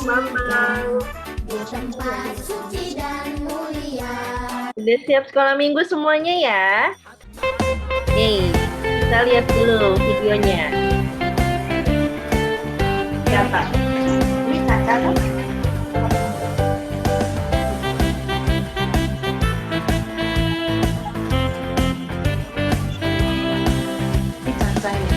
Bambang. Di tempat suci dan mulia. Udah siap sekolah minggu semuanya ya? Nih, kita lihat dulu videonya. Siapa? Ini kakak kan? Ini kakak ini.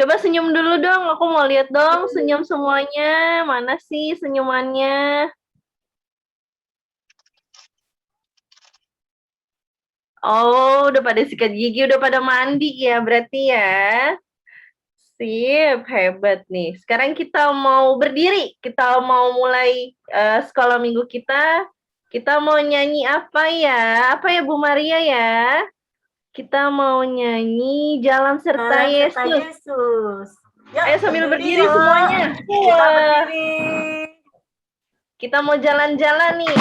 Coba senyum dulu dong, aku mau lihat dong senyum semuanya. Mana sih senyumannya? Oh, udah pada sikat gigi, udah pada mandi ya berarti ya. Sip, hebat nih. Sekarang kita mau berdiri, kita mau mulai sekolah minggu kita. Kita mau nyanyi apa ya? Apa ya Bu Maria ya? Kita mau nyanyi Jalan Serta Yesus. Yuk, Ayo sambil berdiri yuk. semuanya. Kita berdiri. Kita mau jalan-jalan nih.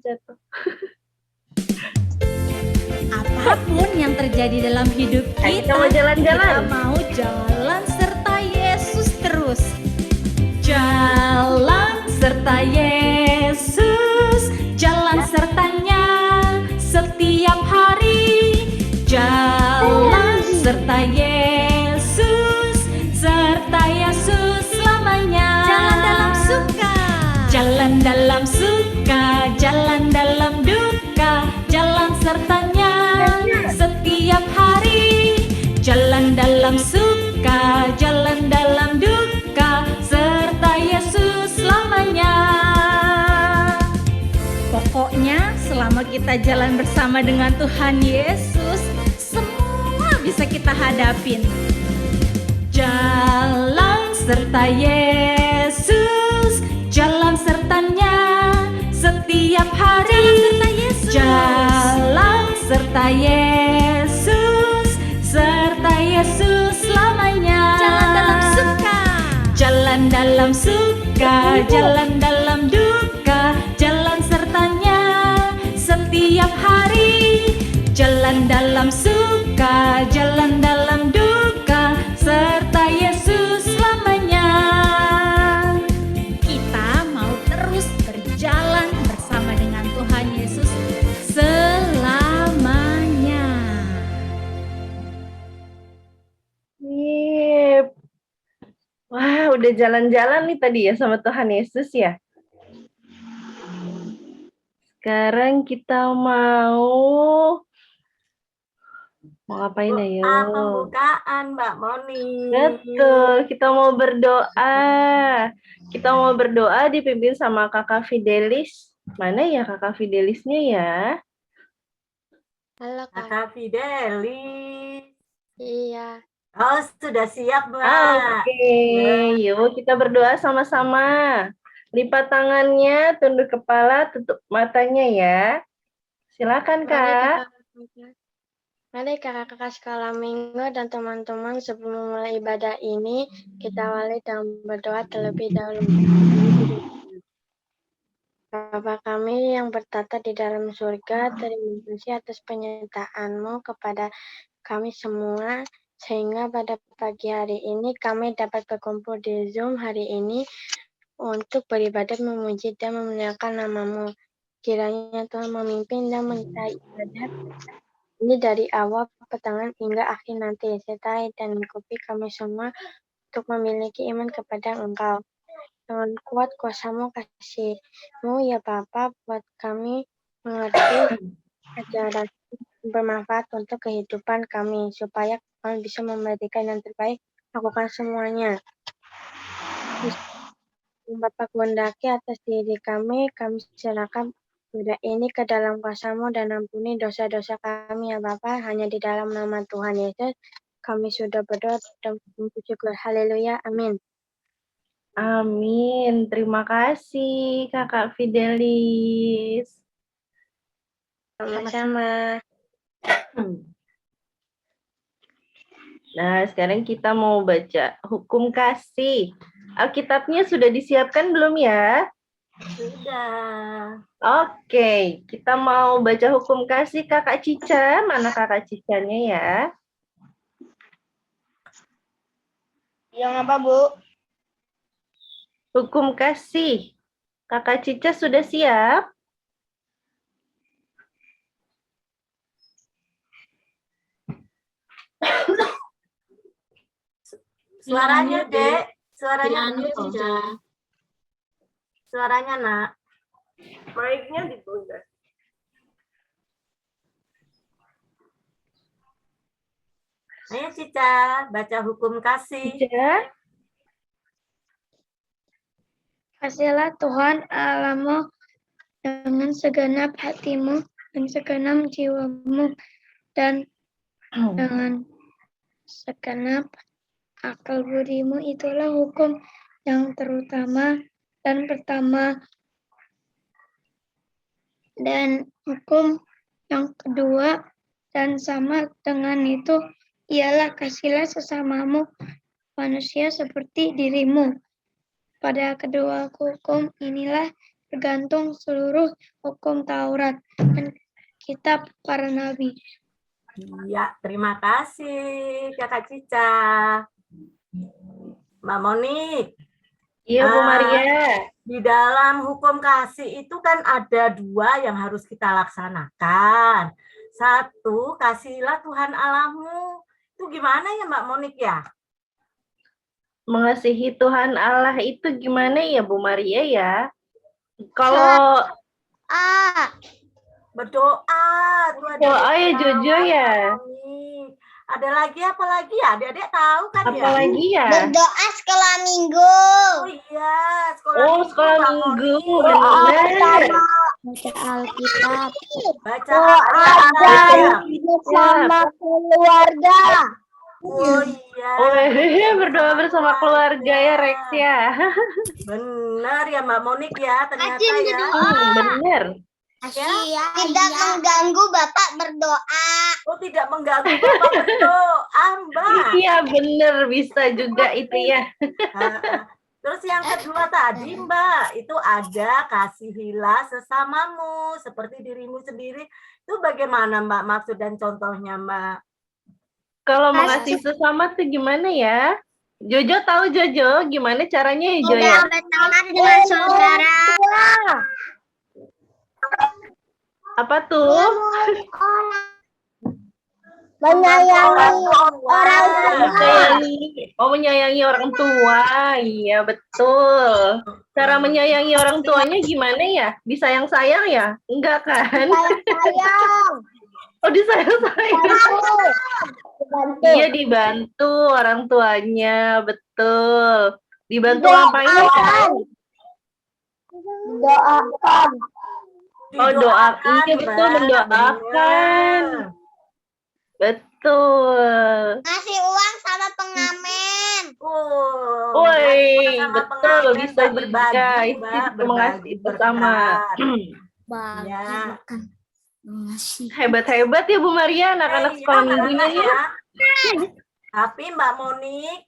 Jatuh. Apapun yang terjadi dalam hidup Kita mau jalan-jalan. kita mau jalan serta Yesus terus. Jalan serta Yesus, jalan sertanya setiap hari. Jalan serta Yesus, serta Yesus selamanya. Jalan dalam suka, jalan dalam suka, jalan dalam duka, jalan sertanya setiap hari. Jalan dalam suka, jalan dalam duka, serta Yesus selamanya. Pokoknya selama kita jalan bersama dengan Tuhan Yesus, semua bisa kita hadapin. Jalan serta Yesus, jalan sertanya setiap hari. Jalan serta Yesus, serta Yesus selamanya. Jalan dalam suka, jalan dalam suka, jalan dalam duka, jalan sertanya setiap hari. Jalan dalam suka, jalan dalam duka, serta Yesus selamanya. Kita mau terus berjalan bersama dengan Tuhan Yesus selamanya. Sip. Wah, udah jalan-jalan nih tadi ya sama Tuhan Yesus ya. Sekarang kita mau ngapain ya? Pembukaan Mbak Moni. Betul, kita mau berdoa. Kita mau berdoa dipimpin sama Kakak Fidelis. Mana ya Kakak Fidelisnya ya? Halo Kak. Kakak Fidelis. Iya. Oh, sudah siap, Mbak. Oke, yuk kita berdoa sama-sama. Lipat tangannya, tunduk kepala, tutup matanya ya. Silakan Kak. Mari kakak-kakak sekolah minggu dan teman-teman sebelum memulai ibadah ini, kita awali dengan berdoa terlebih dahulu. Bapa kami yang bertata di dalam surga, terima kasih atas penyertaan-Mu kepada kami semua, sehingga pada pagi hari ini kami dapat berkumpul di Zoom hari ini untuk beribadah, memuji dan memuliakan nama-Mu. Kiranya Tuhan memimpin dan menyertai ibadah ini dari awal pertengahan hingga akhir nanti. Sertai dan lingkupi kami semua untuk memiliki iman kepada Engkau. Dengan kuat kuasa-Mu, kasih-Mu ya Bapa, buat kami mengerti ajaran bermanfaat untuk kehidupan kami, supaya kami bisa memberikan yang terbaik, lakukan semuanya. Bapak kehendaki atas diri kami serahkan surat ini ke dalam kuasa-Mu dan ampuni dosa-dosa kami ya Bapa. Hanya di dalam nama Tuhan Yesus kami sudah berdoa dan bersyukur. Haleluya. Amin. Amin. Terima kasih Kakak Fidelis. Sama-sama. Nah, sekarang kita mau baca hukum kasih. Alkitabnya sudah disiapkan belum ya? Sudah. Oke, kita mau baca hukum kasih Kakak Cica. Mana Kakak Cicanya ya? Yang apa, Bu? Hukum kasih. Kakak Cica sudah siap? Suaranya, Dek. Suaranya belum. Suaranya, Nak. Mic-nya ditunda. Ayo, Cica, baca hukum kasih. Cica? Kasihilah Tuhan Allahmu dengan segenap hatimu dan segenap jiwamu dan dengan segenap akal budimu. Itulah hukum yang terutama dan pertama. Dan hukum yang kedua dan sama dengan itu ialah kasihilah sesamamu manusia seperti dirimu. Pada kedua hukum inilah tergantung seluruh hukum Taurat dan kitab para nabi. Ya, terima kasih Kakak Cica. Mbak Monik, Iya, Bu Maria. di dalam hukum kasih itu kan ada 2 yang harus kita laksanakan. 1, kasihilah Tuhan Allahmu. Itu gimana ya Mbak Monik ya? Mengasihi Tuhan Allah itu gimana ya, Bu Maria ya? Kalau Berdoa. Tuh ada doa ya yang Jojo tahu, ya. Mbak Monik. Ada lagi apa lagi ya? Adik-adik tahu kan ya? Apalagi ya? Berdoa sekolah minggu. Oh iya, sekolah Oh, minggu, sekolah Mbak minggu. Monik. Benar. Baca Alkitab. Baca Alkitab. Bersama keluarga. Oh iya. Oh, berdoa bersama keluarga ya, Rex ya. Benar ya Mbak Monik ya, ternyata ya. Benar. Tidak mengganggu Bapak berdoa. Oh, tidak mengganggu Bapak berdoa, Mbak. Iya, benar. Bisa juga itu ya. Terus yang kedua tadi, Mbak, itu ada kasihilah sesamamu seperti dirimu sendiri. Itu bagaimana, Mbak, maksud dan contohnya, Mbak? Kalau mengasihi sesama tuh gimana ya? Jojo tahu Jojo gimana caranya ya, Jo ya? Berteman dengan saudara. Apa tuh? Menyayangi orang menyayangi orang tua. Iya, betul. Cara menyayangi orang tuanya gimana ya? Disayang-sayang ya? Enggak kan? sayang. Oh, disayang-sayang. Iya, dibantu orang tuanya, betul. Dibantu ngapain ya? Doakan. Oh, doakan. Iya, betul, Mbak. mendoakan. Betul. Ngasih uang sama pengamen. Oh, Woi, sama betul, pengamen, bisa Mbak, juga. berbagi, Itu Mbak, juga mengasihi berbagi bersama. berkat. Ya. Hebat-hebat ya Bu Maria, anak-anak sekolah minggunya ya. Tapi Mbak Monik,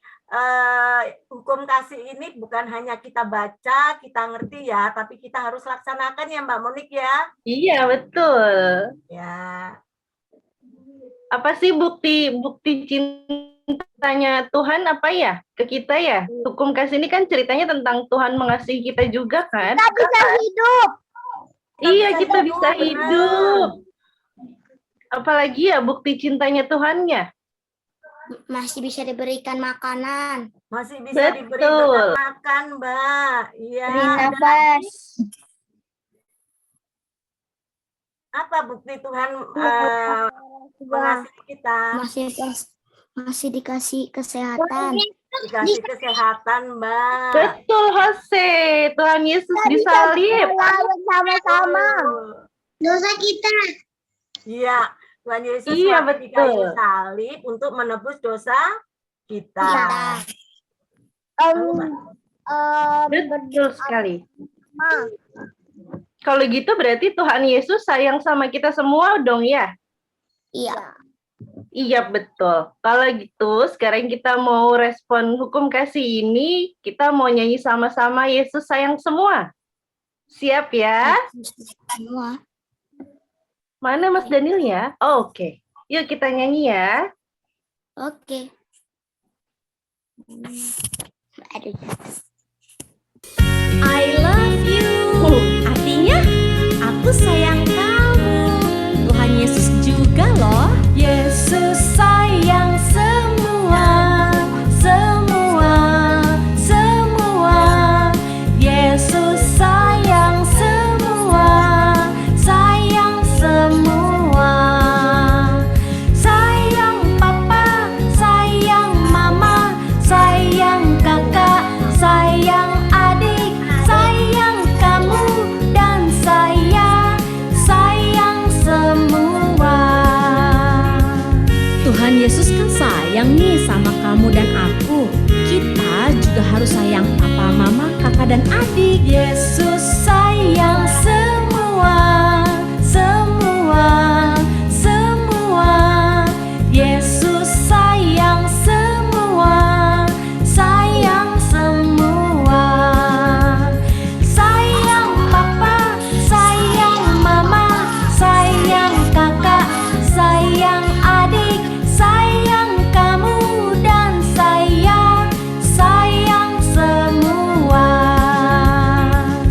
hukum kasih ini bukan hanya kita baca, kita ngerti ya, tapi kita harus laksanakan ya Mbak Monik ya. Iya, betul. Ya. Apa sih bukti cintanya Tuhan apa ya ke kita ya? Hukum kasih ini kan ceritanya tentang Tuhan mengasihi kita juga kan? Kita bisa hidup. Iya, kita bisa benar. hidup. Apalagi ya bukti cintanya Tuhannya? Masih bisa diberikan makanan. Masih bisa diberi Betul. makan, Mbak. Iya. Beri ada nafas. apa bukti Tuhan mengasihi kita? Masih dikasih kesehatan. dikasih kesehatan, Mbak. Betul, Jose. Tuhan Yesus disalib. Sama-sama. Oh, Dosa kita. iya, Tuhan Yesus Iya, mati di kayu betul. salib untuk menebus dosa kita. Kita. Lalu, Mbak, Betul sekali. Kalau gitu berarti Tuhan Yesus sayang sama kita semua dong ya? Iya. Iya, betul. Kalau gitu sekarang kita mau respon hukum kasih ini, kita mau nyanyi sama-sama Yesus sayang semua. Siap ya? Semua. Mana Mas Daniel ya? Oh, oke. Yuk kita nyanyi ya. Oke. Aduh. I love you. Artinya, aku sayang kamu. Tuhan Yesus juga loh. Yesus sayang semua, semua, semua. Yesus sayang semua, sayang semua. Sayang papa, sayang mama, sayang kakak, sayang adik, sayang kamu dan saya, sayang semua. Tuhan Yesus kan sayang nih sama kamu dan aku. Kita juga harus sayang papa, mama, kakak dan adik. Yesus sayang semua, semua, semua. Yesus sayang semua, sayang semua. Sayang papa, sayang mama, sayang kakak, sayang adik, sayang kamu dan saya, sayang semua.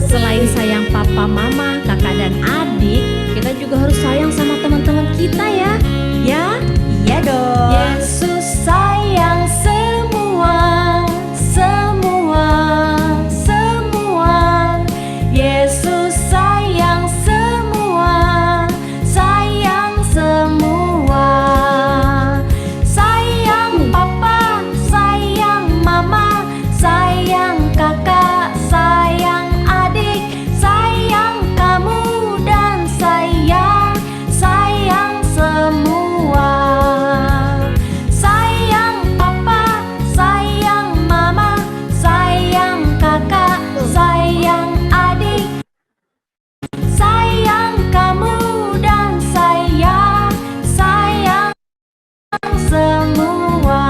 Selain sayang papa, mama, kakak dan adik, kita juga harus sayang sama teman-teman kita ya. Ya, iya dong. Yesus sayang semua, semua, semua. Yesus sayang semua, sayang semua. Sayang papa, sayang mama, sayang kakak, sayang adik, sayang kamu dan saya, sayang semua. Sayang papa, sayang mama, sayang kakak, sayang adik, sayang kamu dan saya, sayang semua.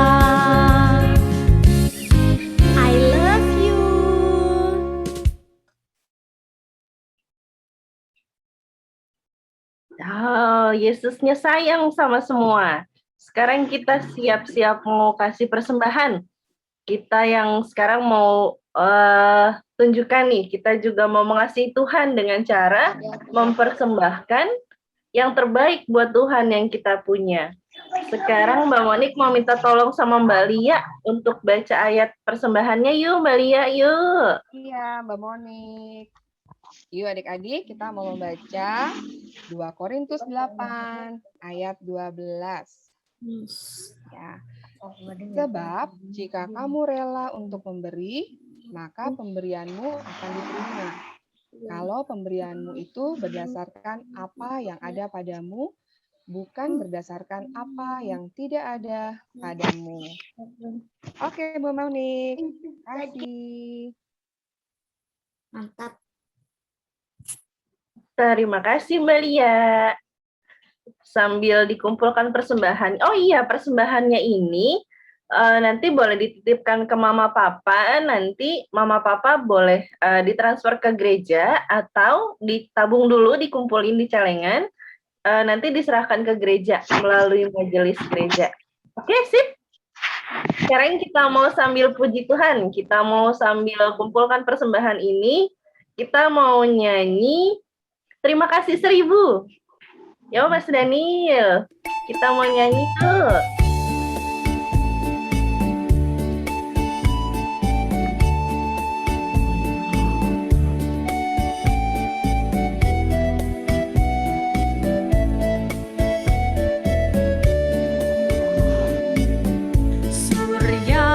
I love you. Oh, Yesusnya sayang sama semua. Sekarang kita siap-siap mau kasih persembahan. Kita yang sekarang mau tunjukkan nih, kita juga mau mengasihi Tuhan dengan cara mempersembahkan yang terbaik buat Tuhan yang kita punya. Sekarang Mbak Monik mau minta tolong sama Mbak Lia untuk baca ayat persembahannya. Yuk Mbak Lia, yuk. Iya, Mbak Monik. Yuk adik-adik, kita mau membaca 2 Korintus 8 ayat 12. Ya. Sebab jika kamu rela untuk memberi, maka pemberianmu akan diterima. Kalau pemberianmu itu berdasarkan apa yang ada padamu, bukan berdasarkan apa yang tidak ada padamu. Oke, Mbak Monik. Terima kasih. Mantap. Terima kasih Mbak Lia. Sambil dikumpulkan persembahan. Oh iya, persembahannya ini nanti boleh dititipkan ke mama papa. Nanti mama papa boleh ditransfer ke gereja atau ditabung dulu, dikumpulin di celengan. Nanti diserahkan ke gereja melalui majelis gereja. Oke, sip. Sekarang kita mau sambil puji Tuhan. Kita mau sambil kumpulkan persembahan ini. Kita mau nyanyi Terima kasih 1000. Yo Mas Daniel, kita mau nyanyi tuh. Surya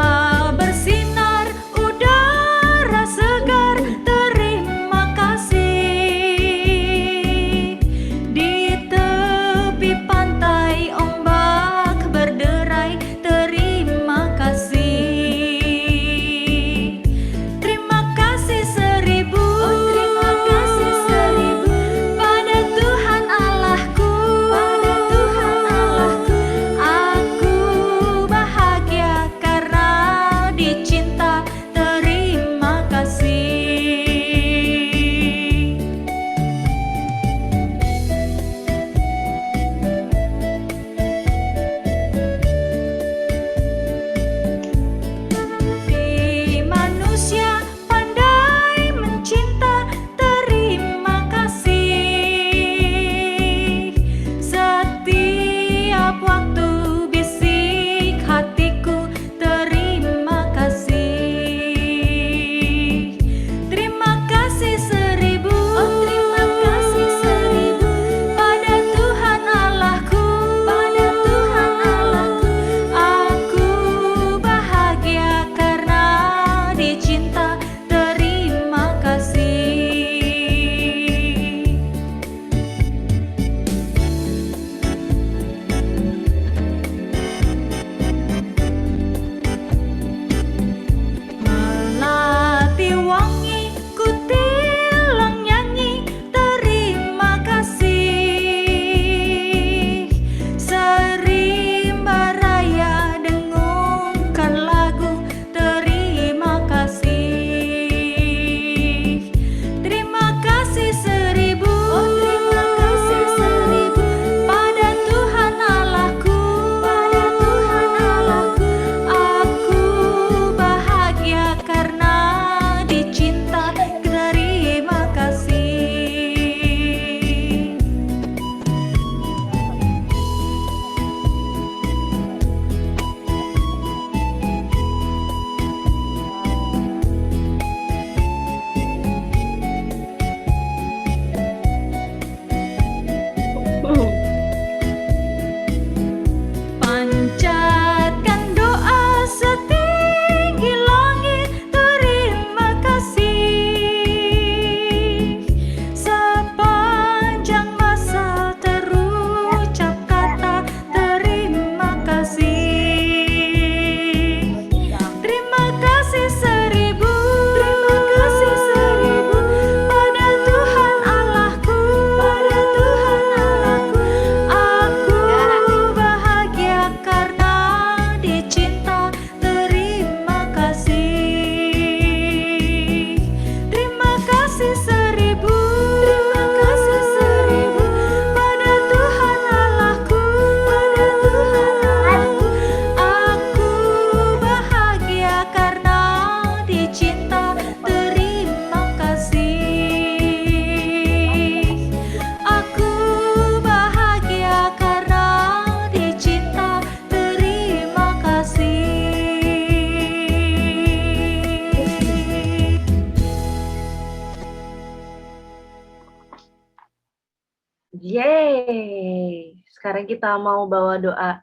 Sekarang kita mau bawa doa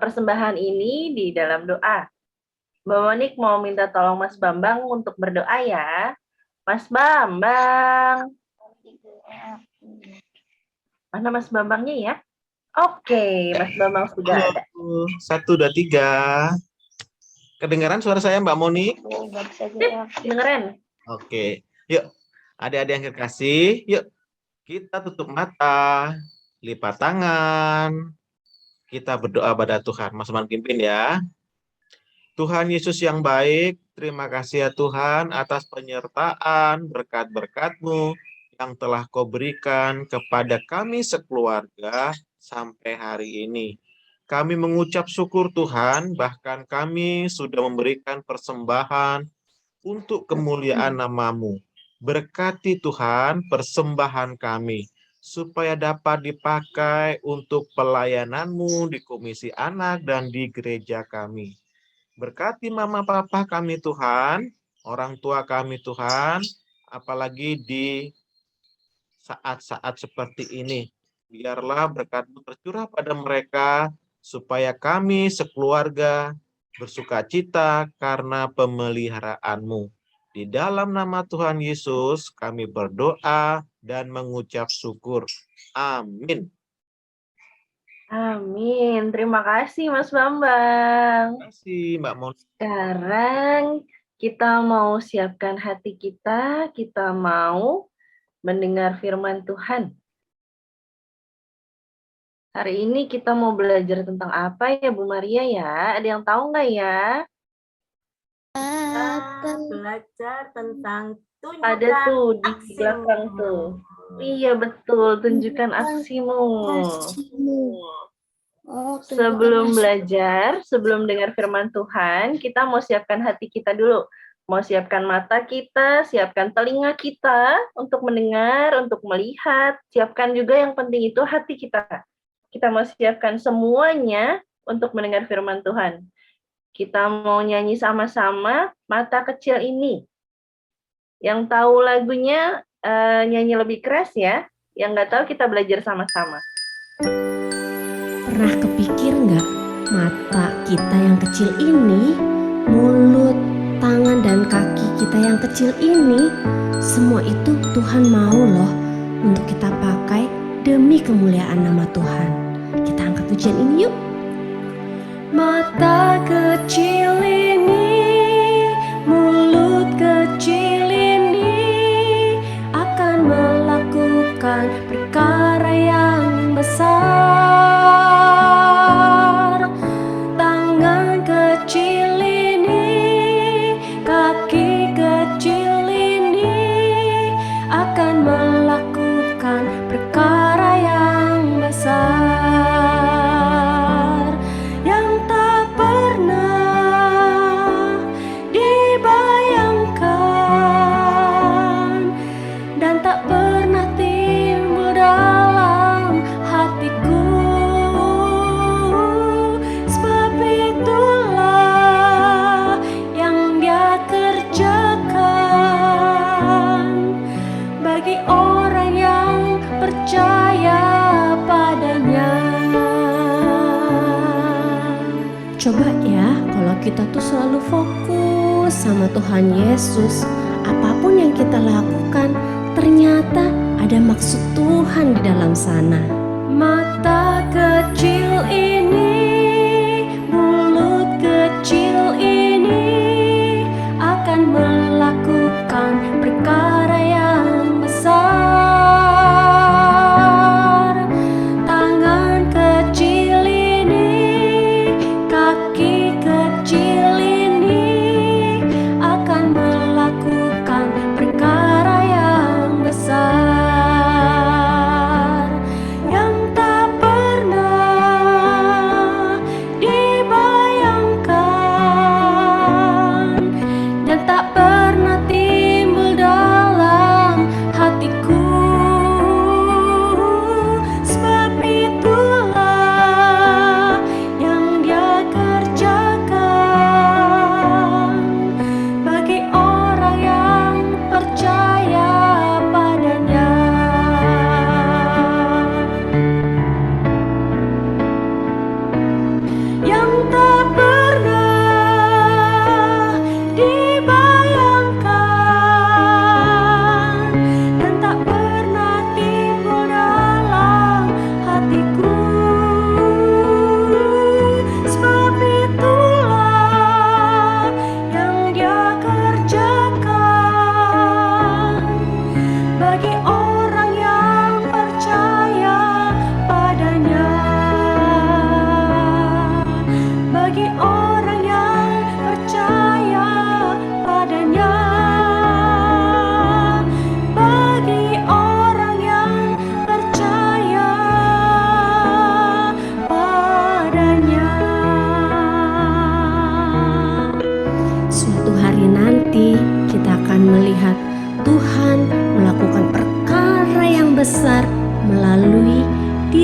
persembahan ini di dalam doa. Mbak Monik mau minta tolong Mas Bambang untuk berdoa ya. Mas Bambang. Mana Mas Bambangnya ya? Oke, Mas Bambang sudah ada. 1, 2, 3. Kedengaran suara saya Mbak Monik? Dengerin. Oke, yuk adik-adik yang kekasih, yuk kita tutup mata, lipat tangan, kita berdoa pada Tuhan. Mas Bambang pimpin ya. Tuhan Yesus yang baik, terima kasih ya Tuhan atas penyertaan berkat-berkat-Mu yang telah Kau berikan kepada kami sekeluarga sampai hari ini. Kami mengucap syukur Tuhan, bahkan kami sudah memberikan persembahan untuk kemuliaan nama-Mu. Berkati Tuhan persembahan kami, supaya dapat dipakai untuk pelayanan-Mu di Komisi Anak dan di gereja kami. Berkati mama papa kami Tuhan, orang tua kami Tuhan, apalagi di saat-saat seperti ini. Biarlah berkat-Mu tercurah pada mereka, supaya kami sekeluarga bersuka cita karena pemeliharaan-Mu. Di dalam nama Tuhan Yesus kami berdoa dan mengucap syukur. Amin. Amin. Terima kasih Mas Bambang. Terima kasih Mbak Mon. Sekarang kita mau siapkan hati kita mau mendengar firman Tuhan. Hari ini kita mau belajar tentang apa ya Bu Maria ya? Ada yang tahu nggak ya? Kita belajar tentang Ada tunjukkan tuh di aksimu. belakang tuh. Iya betul, tunjukkan aksimu. Sebelum belajar, sebelum dengar firman Tuhan, kita mau siapkan hati kita dulu. Mau siapkan mata kita, siapkan telinga kita untuk mendengar, untuk melihat. Siapkan juga yang penting itu hati kita. Kita mau siapkan semuanya untuk mendengar firman Tuhan. Kita mau nyanyi sama-sama Mata Kecil Ini. Yang tahu lagunya nyanyi lebih keras ya. Yang nggak tahu kita belajar sama-sama. Pernah kepikir nggak mata kita yang kecil ini, mulut, tangan, dan kaki kita yang kecil ini, semua itu Tuhan mau loh untuk kita pakai demi kemuliaan nama Tuhan. Kita angkat pujian ini yuk. Mata kecil ini, mulut kecil ini akan melakukan perkara yang besar. Tangan kecil ini, kaki kecil ini akan melakukan perkara yang besar. Yang tak pernah dibayangkan dan tak pernah timbul dalam hatiku. Sebab itulah yang Dia kerjakan bagi orang yang percaya padanya. Coba ya, kalau kita tuh selalu fokus sama Tuhan Yesus, apapun yang kita lakukan, ternyata ada maksud Tuhan di dalam sana. Mata kecil ini, mulut kecil ini akan melakukan perkara yang besar. Tangan kecil ini, kaki kecil ini akan melakukan perkara yang besar. Yang tak pernah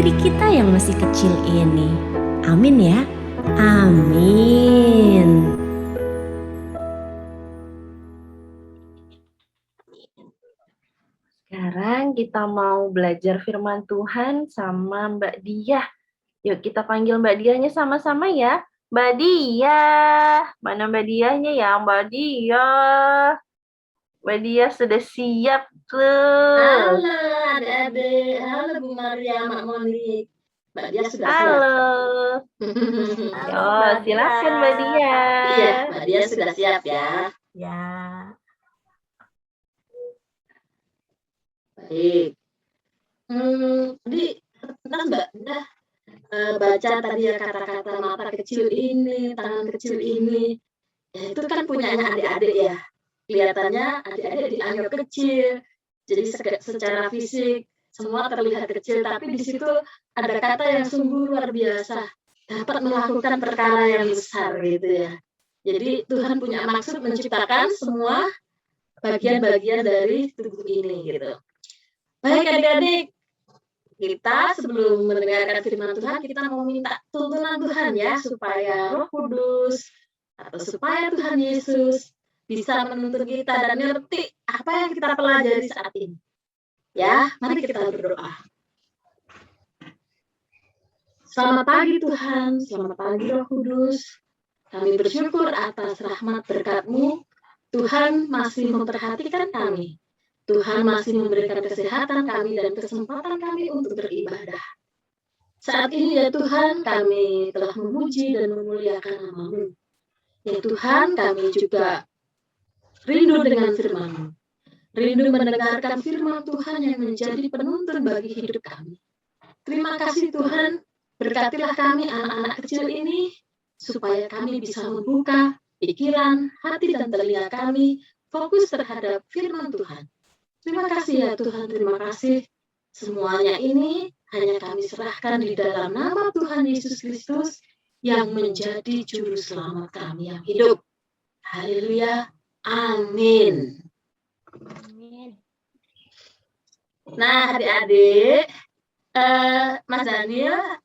diri kita yang masih kecil ini. Amin ya. Amin. Sekarang kita mau belajar firman Tuhan sama Mbak Diah. Yuk kita panggil Mbak Diahnya sama-sama ya. Mbak Diah, mana Mbak Diahnya ya? Mbak Diah. Mbak Diah sudah siap tuh. Halo adik-adik, halo Bu Maria, Mak Monik. Mbak Dia sudah siap. Halo. Halo, Yo, Mbak silakan Dia. Mbak Diah. Iya, Mbak Dia sudah siap ya. Ya. Baik. Tadi pernah Mbak Dia baca tadi ya kata-kata mata kecil ini, tangan kecil ini. Ya itu kan punyanya adik-adik ya. Kelihatannya adik-adik dianggap kecil. Jadi secara fisik semua terlihat kecil, tapi di situ ada kata yang sungguh luar biasa, dapat melakukan perkara yang besar gitu ya. Jadi Tuhan punya maksud menciptakan semua bagian-bagian dari tubuh ini gitu. Baik adik-adik, kita sebelum mendengarkan firman Tuhan, kita mau minta tuntunan Tuhan ya, supaya Roh Kudus atau supaya Tuhan Yesus bisa menuntun kita dan ngerti apa yang kita pelajari saat ini. Ya, mari kita berdoa. Selamat pagi Tuhan, selamat pagi Roh Kudus. Kami bersyukur atas rahmat berkat-Mu. Tuhan masih memperhatikan kami. Tuhan masih memberikan kesehatan kami dan kesempatan kami untuk beribadah. Saat ini ya Tuhan, kami telah memuji dan memuliakan nama-Mu. Ya Tuhan, kami juga rindu dengan firman-Mu. Rindu mendengarkan firman Tuhan yang menjadi penuntun bagi hidup kami. Terima kasih Tuhan, berkatilah kami anak-anak kecil ini, supaya kami bisa membuka pikiran, hati, dan telinga kami fokus terhadap firman Tuhan. Terima kasih ya Tuhan, terima kasih. Semuanya ini hanya kami serahkan di dalam nama Tuhan Yesus Kristus yang menjadi juru selamat kami yang hidup. Haleluya. Amin. Nah, adik-adik, Mas Daniel,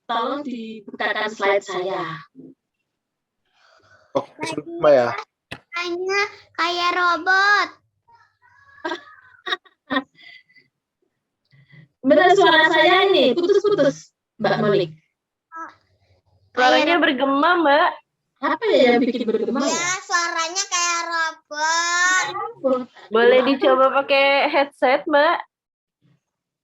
tolong dibukakan slide saya. Oh, Mbak ya. Hanya kayak robot. Benar suara saya ini, putus-putus, Mbak Monik. Suaranya bergema, Mbak. Apa ya yang bikin bergema ya? Ya, suaranya kayak robot. Boleh dicoba pakai headset, Mbak?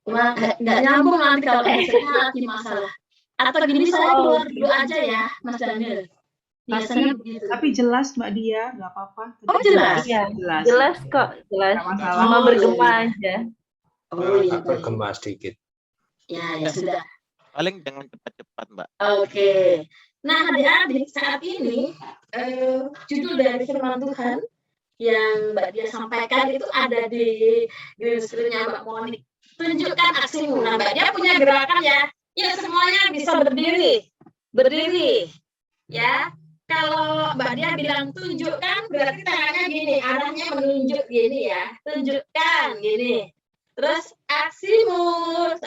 Wah, nggak nyambung nanti kalau headsetnya lagi masalah. Atau gini, saya keluar dulu aja ya, Mas Daniel. Biasanya begitu. Tapi jelas Mbak Dia, nggak apa-apa. Oh, jelas? Iya, Jelas. jelas kok, jelas. Nggak masalah. Cuma Oh, bergema iya. aja. Oh iya, baik. Bergema sedikit. Ya sudah. Paling jangan cepat-cepat, Mbak. Oke. Nah, adik-adik, saat ini judul dari firman Tuhan yang Mbak Dia sampaikan itu ada di green screen-nya Mbak Monik. Tunjukkan aksimu. Nah, Mbak Dia punya gerakan ya. Ya, semuanya bisa berdiri. Berdiri. Ya. Kalau Mbak Dia bilang tunjukkan, berarti tangannya gini, arahnya menunjuk gini ya. Tunjukkan gini. Terus aksimu,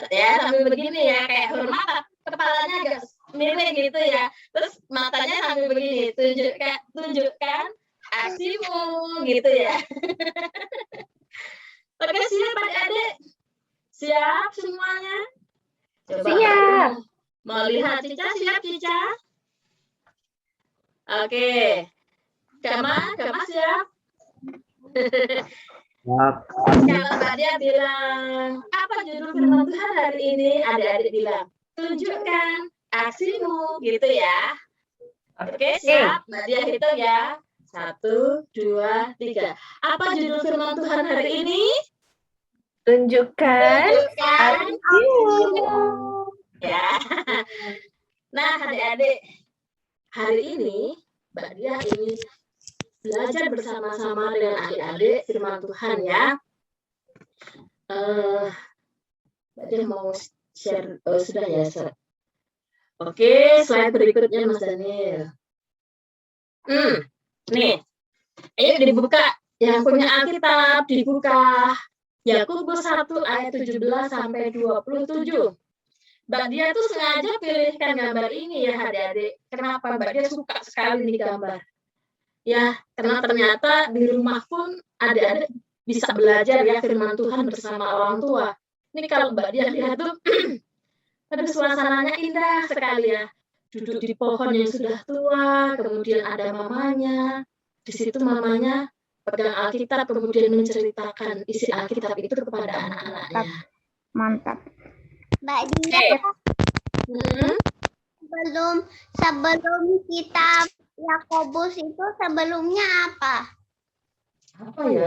ya sambil begini ya, kayak hormat, kepalanya agak miring gitu ya. Terus matanya sambil begini, tunjukkan aksimu gitu ya. Oke, siap adik-adik? Siap semuanya? Coba Siap. mau lihat Cica, siap Cica? Oke. Gama siap? Kalau Mbak Dia bilang, apa judul firman Tuhan hari ini? Adik-adik bilang, tunjukkan aksimu, gitu ya. Oke, siap. Mbak Dia hitung ya. 1, 2, 3. Apa judul firman Tuhan hari ini? Tunjukkan aksimu. Ya. Nah, adik-adik, hari ini Mbak Dia ingin belajar bersama-sama dengan adik-adik firman Tuhan ya. Mbak Dia mau share, sudah ya. Oke, slide berikutnya Mas Daniel. Nih, ayo dibuka. Yang punya Alkitab dibuka. Yakobus 1 ayat 17 sampai 27. Mbak Dia tuh sengaja pilihkan gambar ini ya adik-adik. Kenapa Mbak Dia suka sekali nih gambar? Ya, karena ternyata di rumah pun adik-adik bisa belajar ya firman Tuhan bersama orang tua. Ini kalau Mbak Dia lihat tuh, aduh suasananya indah sekali ya. Duduk di pohon yang sudah tua, kemudian ada mamanya. Di situ mamanya pegang Alkitab, kemudian menceritakan isi Alkitab itu kepada anak-anaknya. Mantap. Mbak Dia, Hmm? sebelum kitab Yakobus itu sebelumnya apa? Apa ya?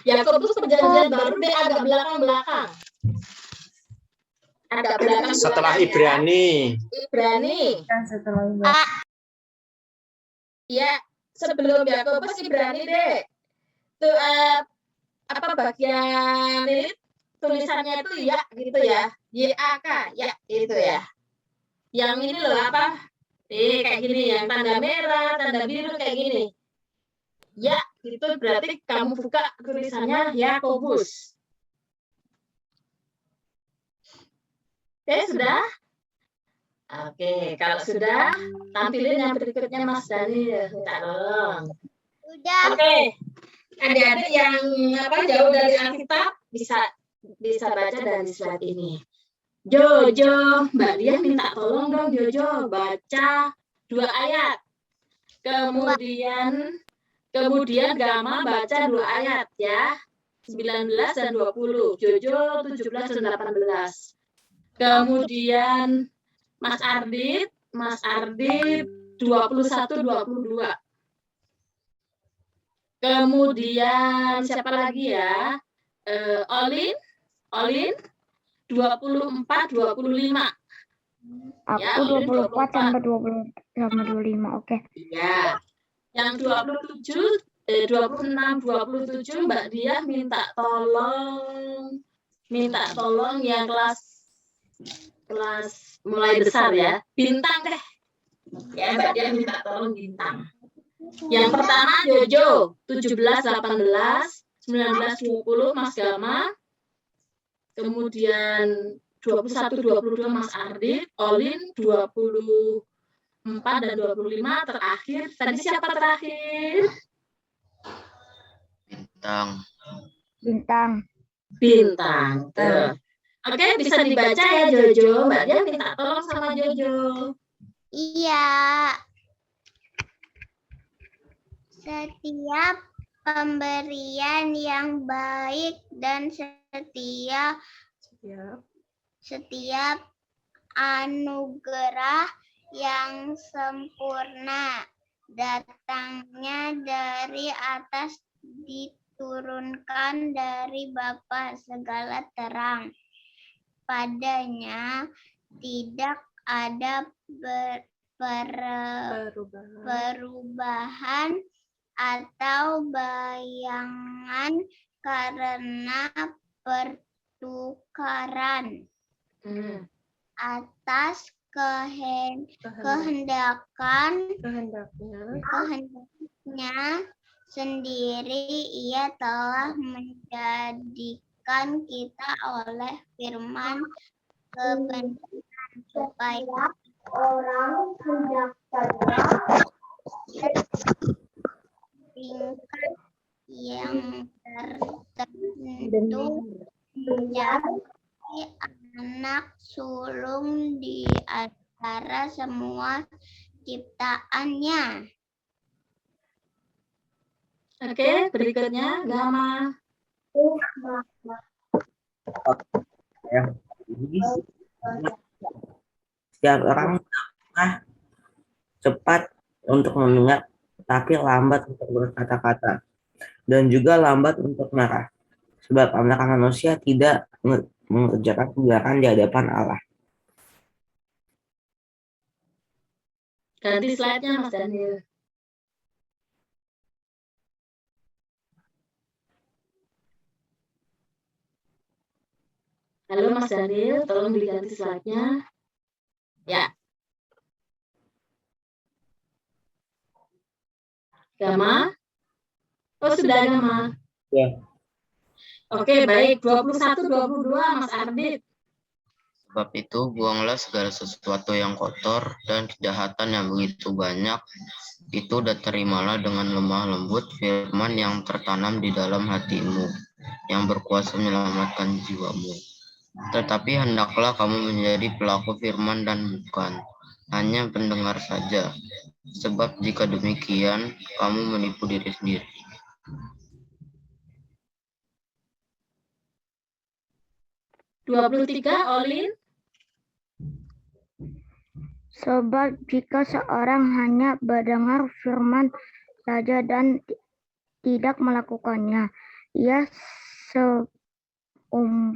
Yakobus perjanjian baru deh agak belakang-belakang. Agak belakang. Setelah Ibrani. Ibrani. Ya, sebelum Yakobus Ibrani deh. Tuh apa bagian ini tulisannya itu ya gitu ya. YAK ya itu ya. Yang ini loh apa? Kayak gini yang tanda merah, tanda biru kayak gini. Ya, itu berarti kamu buka tulisannya Yakobus. Oke, sudah? Oke, kalau sudah, tampilin yang berikutnya Mas Dani. Minta tolong. Udah. Oke. Adik-adik yang jauh dari Alkitab bisa baca dari slide ini. Jojo, Mbak Dia minta tolong dong Jojo baca 2 ayat. Kemudian Gama baca 2 ayat ya. 19 dan 20. Jojo 17 dan 18. Kemudian Mas Ardit 21 22. Kemudian siapa lagi ya? Olin 24 25. Aku Ya, 24 sampai 25. Oke. Iya. Yang 26 27 Mbak Dia minta tolong yang kelas mulai besar ya. Bintang deh. Ya, Mbak Dia minta tolong bintang. Yang pertama Jojo 17 18 19 20 Mas Gama. Kemudian 21 22 Mas Ardit, Olin 24 dan 25 terakhir. Tadi siapa terakhir? Bintang. Tuh. Oke, bisa dibaca ya Jojo. Mbak Dia minta tolong sama Jojo. Iya. Setiap pemberian yang baik dan setiap anugerah yang sempurna datangnya dari atas, diturunkan dari Bapa segala terang. Padanya tidak ada perubahan atau bayangan karena pertukaran atas kehendaknya sendiri. Ia telah menjadikan kita oleh firman kebenaran supaya orang hendaknya tingkat yang tertentu menjadi anak sulung di antara semua ciptaannya. Oke, berikutnya Gama. Setiap orang cepat untuk mendengar, tapi lambat untuk berkata-kata, dan juga lambat untuk marah. Sebab anak manusia tidak mengerjakan kebenaran di hadapan Allah. Ganti slide-nya Mas Daniel. Halo Mas Daniel, tolong diganti slide-nya. Ya. Gama? Oh, sudah Gama? Ya. Oke, baik. 21 22 Mas Ardit. Sebab itu, buanglah segala sesuatu yang kotor dan kejahatan yang begitu banyak itu, dan terimalah dengan lemah lembut firman yang tertanam di dalam hatimu, yang berkuasa menyelamatkan jiwamu. Tetapi hendaklah kamu menjadi pelaku firman dan bukan hanya pendengar saja, sebab jika demikian, kamu menipu diri sendiri. Olin. Sebab jika seorang hanya mendengar firman saja dan tidak melakukannya, ia seumpama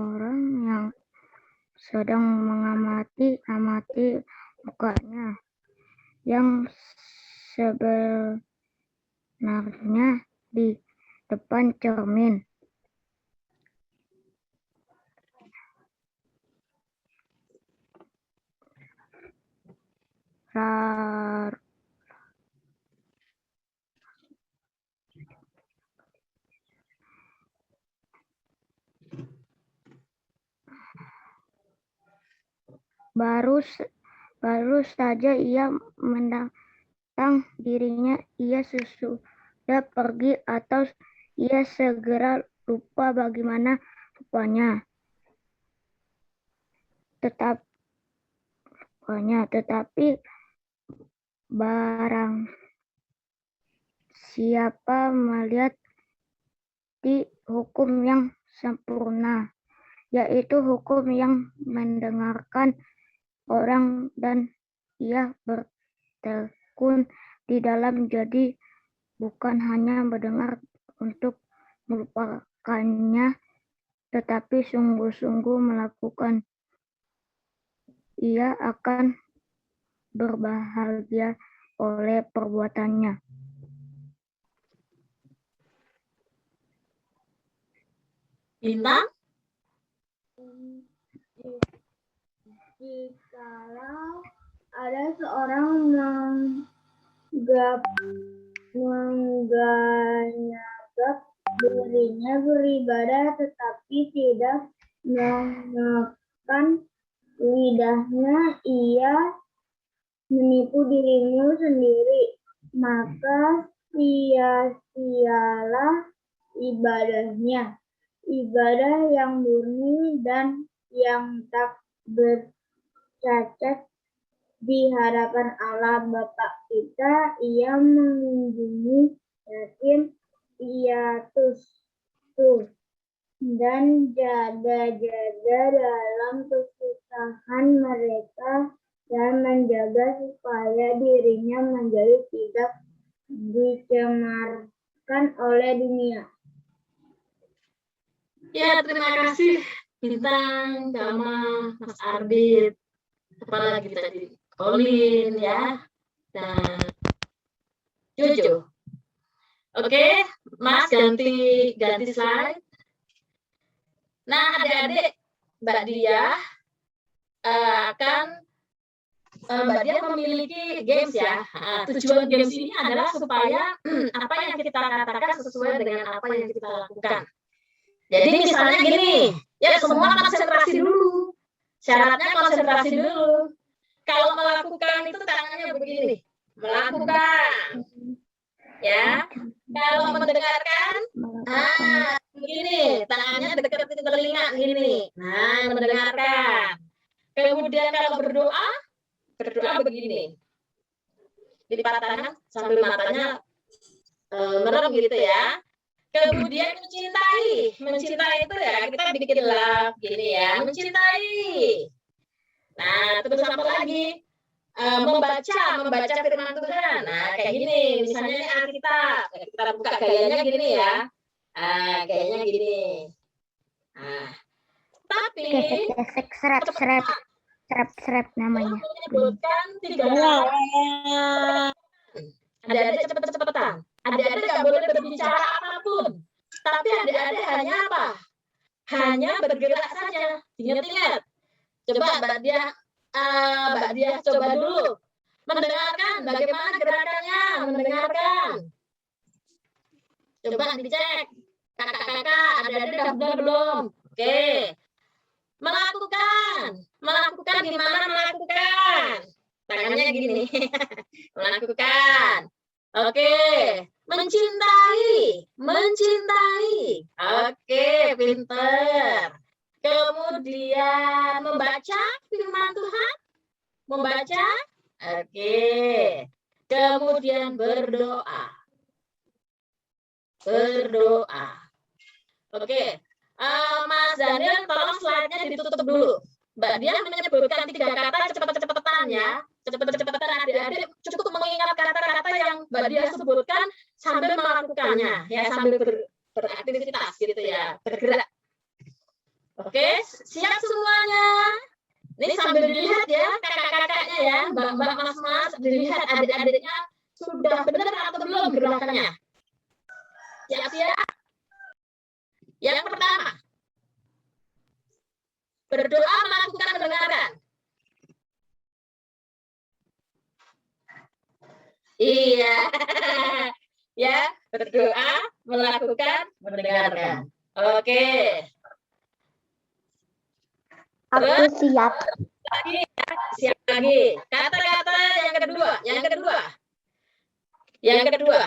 orang yang sedang mengamati mukanya, yang sebenarnya di depan cermin. Baru saja ia menantang dirinya, ia sesudah pergi atau ia segera lupa bagaimana rupanya. Tetapi barang siapa melihat di hukum yang sempurna, yaitu hukum yang mendengarkan orang, dan ia bertekun di dalam, jadi bukan hanya mendengar untuk melupakannya, tetapi sungguh-sungguh melakukan, ia akan berbahagia oleh perbuatannya. Bintang? Jikalau ada seorang menganggap dirinya beribadah tetapi tidak menekan lidahnya, ia menipu dirinya sendiri, maka sia-sialah ibadahnya. Ibadah yang murni dan yang tak bercacat di hadapan Allah Bapa kita, ia mengunjungi yatim piatu dan janda-janda dalam kesusahan mereka, dan menjaga supaya dirinya menjadi tidak dicemarkan oleh dunia. Ya, terima kasih Bintang, Jama, Mas Arbit, apalagi tadi Olin ya, dan Jojo. Oke, Mas ganti slide. Nah, adik-adik, Mbak Dia Mbak Dia memiliki games ya. Tujuan games ini adalah supaya apa yang kita katakan sesuai dengan apa yang kita lakukan. Jadi misalnya gini, ya semua konsentrasi dulu. Syaratnya konsentrasi dulu. Kalau melakukan itu tangannya begini, melakukan. Ya. Kalau mendengarkan, begini, tangannya dekat ke telinga gini. Nah, mendengarkan. Kemudian kalau berdoa begini. Dilipat tangan sambil matanya merem gitu ya. Kemudian mencintai itu ya kita bikin love gini ya, mencintai. Nah, terus apa lagi? Membaca firman Tuhan. Nah, kayak gini, misalnya ini Alkitab, kita buka gayanya gini ya. Gayanya gini. Nah, tapi Serap namanya. Menyebutkan 3 adik-adik cepet-cepetan. Adik-adik nggak boleh berbicara apapun. Tapi adik-adik hanya apa? Hanya bergerak saja. Ingat-ingat. Coba Mbak Dia coba dulu. Mendengarkan bagaimana gerakannya. Mendengarkan. Coba dicek. Kakak-kakak, adik-adik udah benar belum? Oke. Melakukan. Melakukan gimana melakukan? Tangannya gini. Melakukan. Oke. Mencintai. Mencintai. Oke, pinter. Kemudian membaca firman Tuhan. Membaca. Oke. Kemudian berdoa. Berdoa. Oke. Mas Daniel, tolong slide-nya ditutup dulu. Mbak Dia menyebutkan 3 kata cepet-cepetan ya. Cepet-cepetan adik-adik cukup mengingat kata-kata yang Mbak Dia sebutkan sambil melakukannya. Ya, sambil beraktivitas gitu ya. Bergerak. Oke, siap semuanya. Ini sambil dilihat ya, kakak-kakaknya ya, mbak-mbak, mas-mas, dilihat adik-adiknya sudah benar atau belum gerakannya. Siap-siap. Yang pertama, berdoa melakukan mendengarkan. Iya, ya, berdoa melakukan mendengarkan. Oke. Aku siap. Lagi, siap lagi. Kata-kata yang kedua, yang kedua.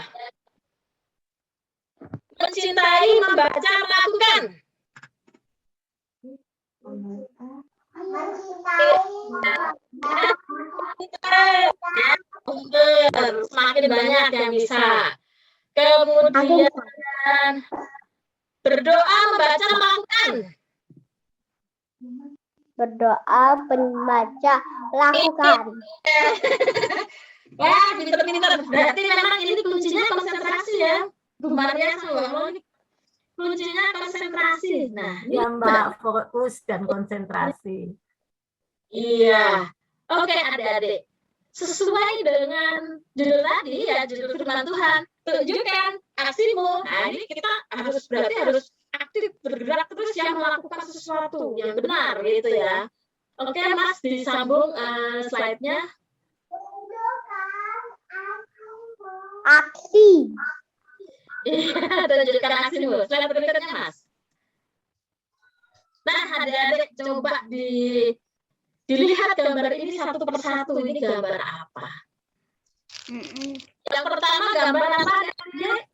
Mencintai, membaca, melakukan. Semakin banyak yang bisa. Kemudian berdoa, membaca, melakukan. Berdoa, membaca, lakukan. Wah, pinter-pinter. Berarti memang ini kuncinya konsentrasi ya. Bu Maria sama ini kuncinya konsentrasi. Nah, ya Mbak, fokus dan konsentrasi. Iya. Oke, adik-adik. Sesuai dengan judul tadi ya, judul firman Tuhan. Tunjukkan aksimu. Nah, ini kita berarti harus aktif bergerak terus yang melakukan sesuatu yang benar gitu ya. Oke, Mas, disambung slide-nya. Aksi. Iya, tunjukkan aksimu. Slide berikutnya, Mas. Nah, adik-adik coba dilihat gambar ini satu persatu. Ini gambar apa? Yang pertama gambar apa, adik-adik?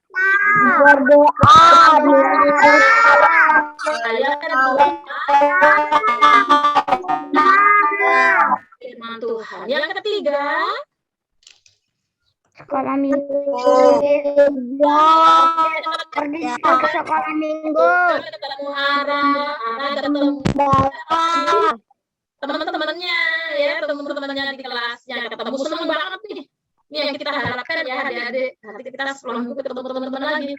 Berdoa. Yang kedua firman Tuhan. Yang ketiga sekolah minggu. Pergi ke sekolah minggu. Ketemu ketemu teman-temannya ya, teman-temannya di kelas yang ketemu seneng banget nih. Ini yang kita harapkan ya adik-adik. Nanti kita pulang buku ketemu teman-teman lagi.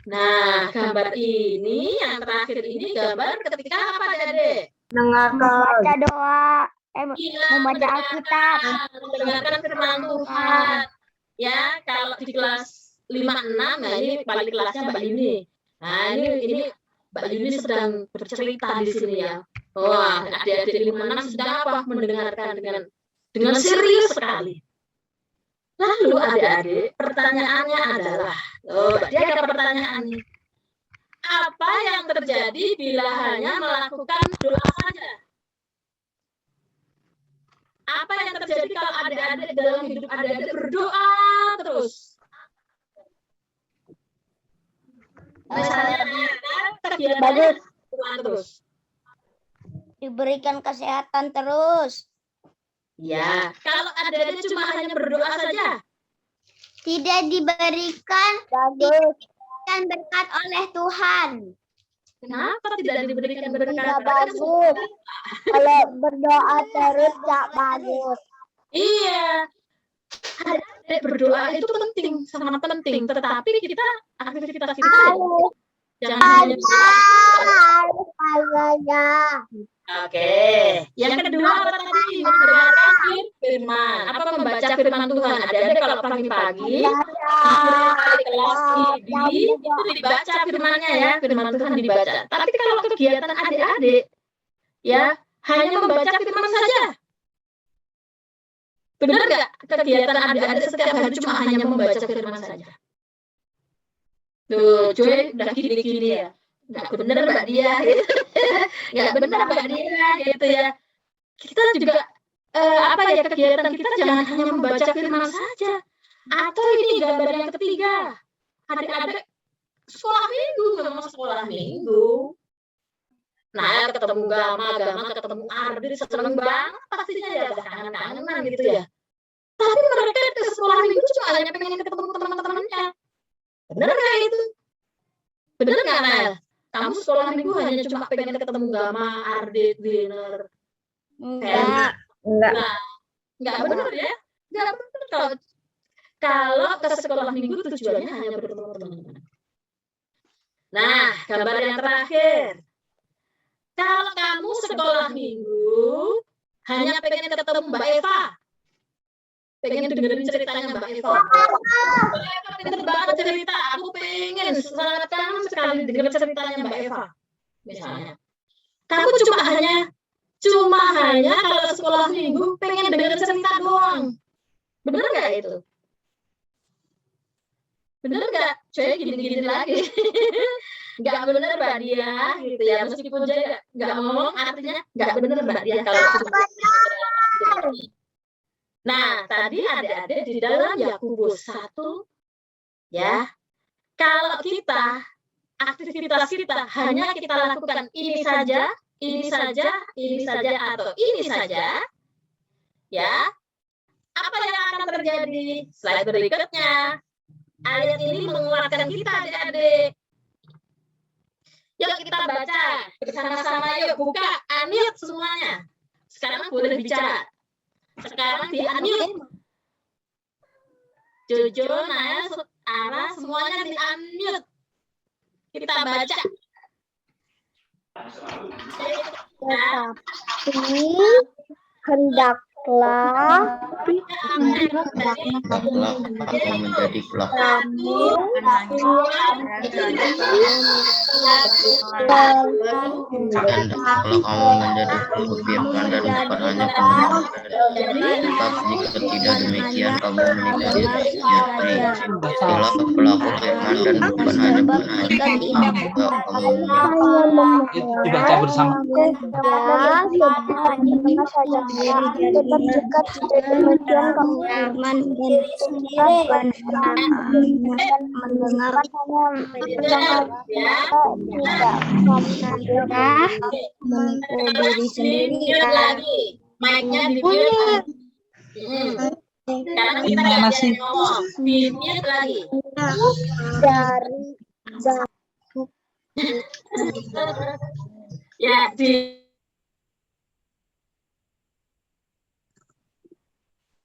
Nah, gambar ini yang terakhir ini gambar ketika apa adik-adik? Membaca doa. Membaca Alkitab. Mendengarkan firman Tuhan. Ya, kalau di kelas 5-6, nah ini paling kelasnya Mbak Yuni. Nah, ini Mbak Yuni sedang bercerita di sini ya. Wah, adik-adik 5-6 sedang apa? Mendengarkan dengan serius sekali. Lalu adik-adik, pertanyaannya adalah, dia ada pertanyaan nih. Apa yang terjadi bila hanya melakukan doa saja? Apa yang terjadi kalau adik-adik dalam hidup adik-adik berdoa terus? Misalnya kegiatannya doa terus. Diberikan kesehatan terus. Ya, kalau adik-adik cuma hanya berdoa saja. Tidak diberikan berkat oleh Tuhan. Kenapa tidak diberikan berkat? Tidak bagus. Kalau berdoa terus tidak bagus. Iya. Adik berdoa itu penting, sangat penting. Tetapi kita aktivitas kita jangan hanya Oke. Yang kedua apa tadi? Mendengarkan firman. Apa membaca firman Tuhan? Adik-adik kalau pagi-pagi di kelas itu dibaca firmannya ya, firman Tuhan dibaca. Tapi kalau kegiatan adik-adik ya hanya membaca firman saja. Benar nggak kegiatan adik-adik setiap hari cuma hanya membaca firman saja? Tuh, Joy udah gini-gini ya. nggak bener Mbak Dia, gitu. Nggak bener Mbak Dia, gitu ya. Kita juga kegiatan kita jangan hanya membaca firman saja. Atau ini gambar yang ketiga, adik-adik sekolah minggu, memang sekolah minggu. Nah, ketemu Gama, ketemu Ardi, seneng banget pastinya ya, kangen-kangenan gitu ya. Tapi mereka ke sekolah minggu cuma hanya pengen ketemu teman-temannya. Bener nggak itu? Bener nggak, Nel? Kamu sekolah minggu hanya cuma pengen ketemu Gama, Ardi, Winner. Enggak benar ya? Enggak benar kalau ke sekolah minggu tujuannya hanya bertemu teman-teman. Nah, gambar yang terakhir. Kalau kamu sekolah minggu hanya pengen ketemu Mbak Eva. Pengen dengerin ceritanya Mbak Eva. Mbak Eva pinter banget cerita. Aku pengen sangat kangen sekali dengerin ceritanya Mbak Eva. Misalnya. Kamu cuma hanya kalau sekolah minggu pengen dengerin cerita doang. Bener nggak itu? Bener nggak? Coy, gini-gini lagi. Nggak bener Mbak Dia, gitu ya. Meskipun dia nggak ngomong, artinya nggak bener Mbak Dia kalau Nah, tadi adik-adik di dalam Yakobus 1, ya, kalau kita, aktivitas kita hanya kita lakukan ini saja, atau ini saja, ya, apa yang akan terjadi? Slide berikutnya. Ayat ini menguatkan kita, adik-adik. Yuk kita baca bersama-sama, yuk buka, unmute semuanya. Sekarang boleh bicara. Sekarang di unmute. Jojo, Naya, Ara, semuanya di unmute. Kita baca. Tetapi hendaklah aku menjadi pelaku. Hendaklah kamu menjadi pelaku firman dan bukan hanya pendengar. Tetap jika tidak demikian kamu menikahi itulah pelaku firman dan bukan hanya pendengar. Dibaca bersama. Jika tidak demikian kamu firman dan mendengar tidak menipu diri sendiri. Lagi, mic-nya dibuka. Sekarang kita ngomong. Mute lagi. Ya,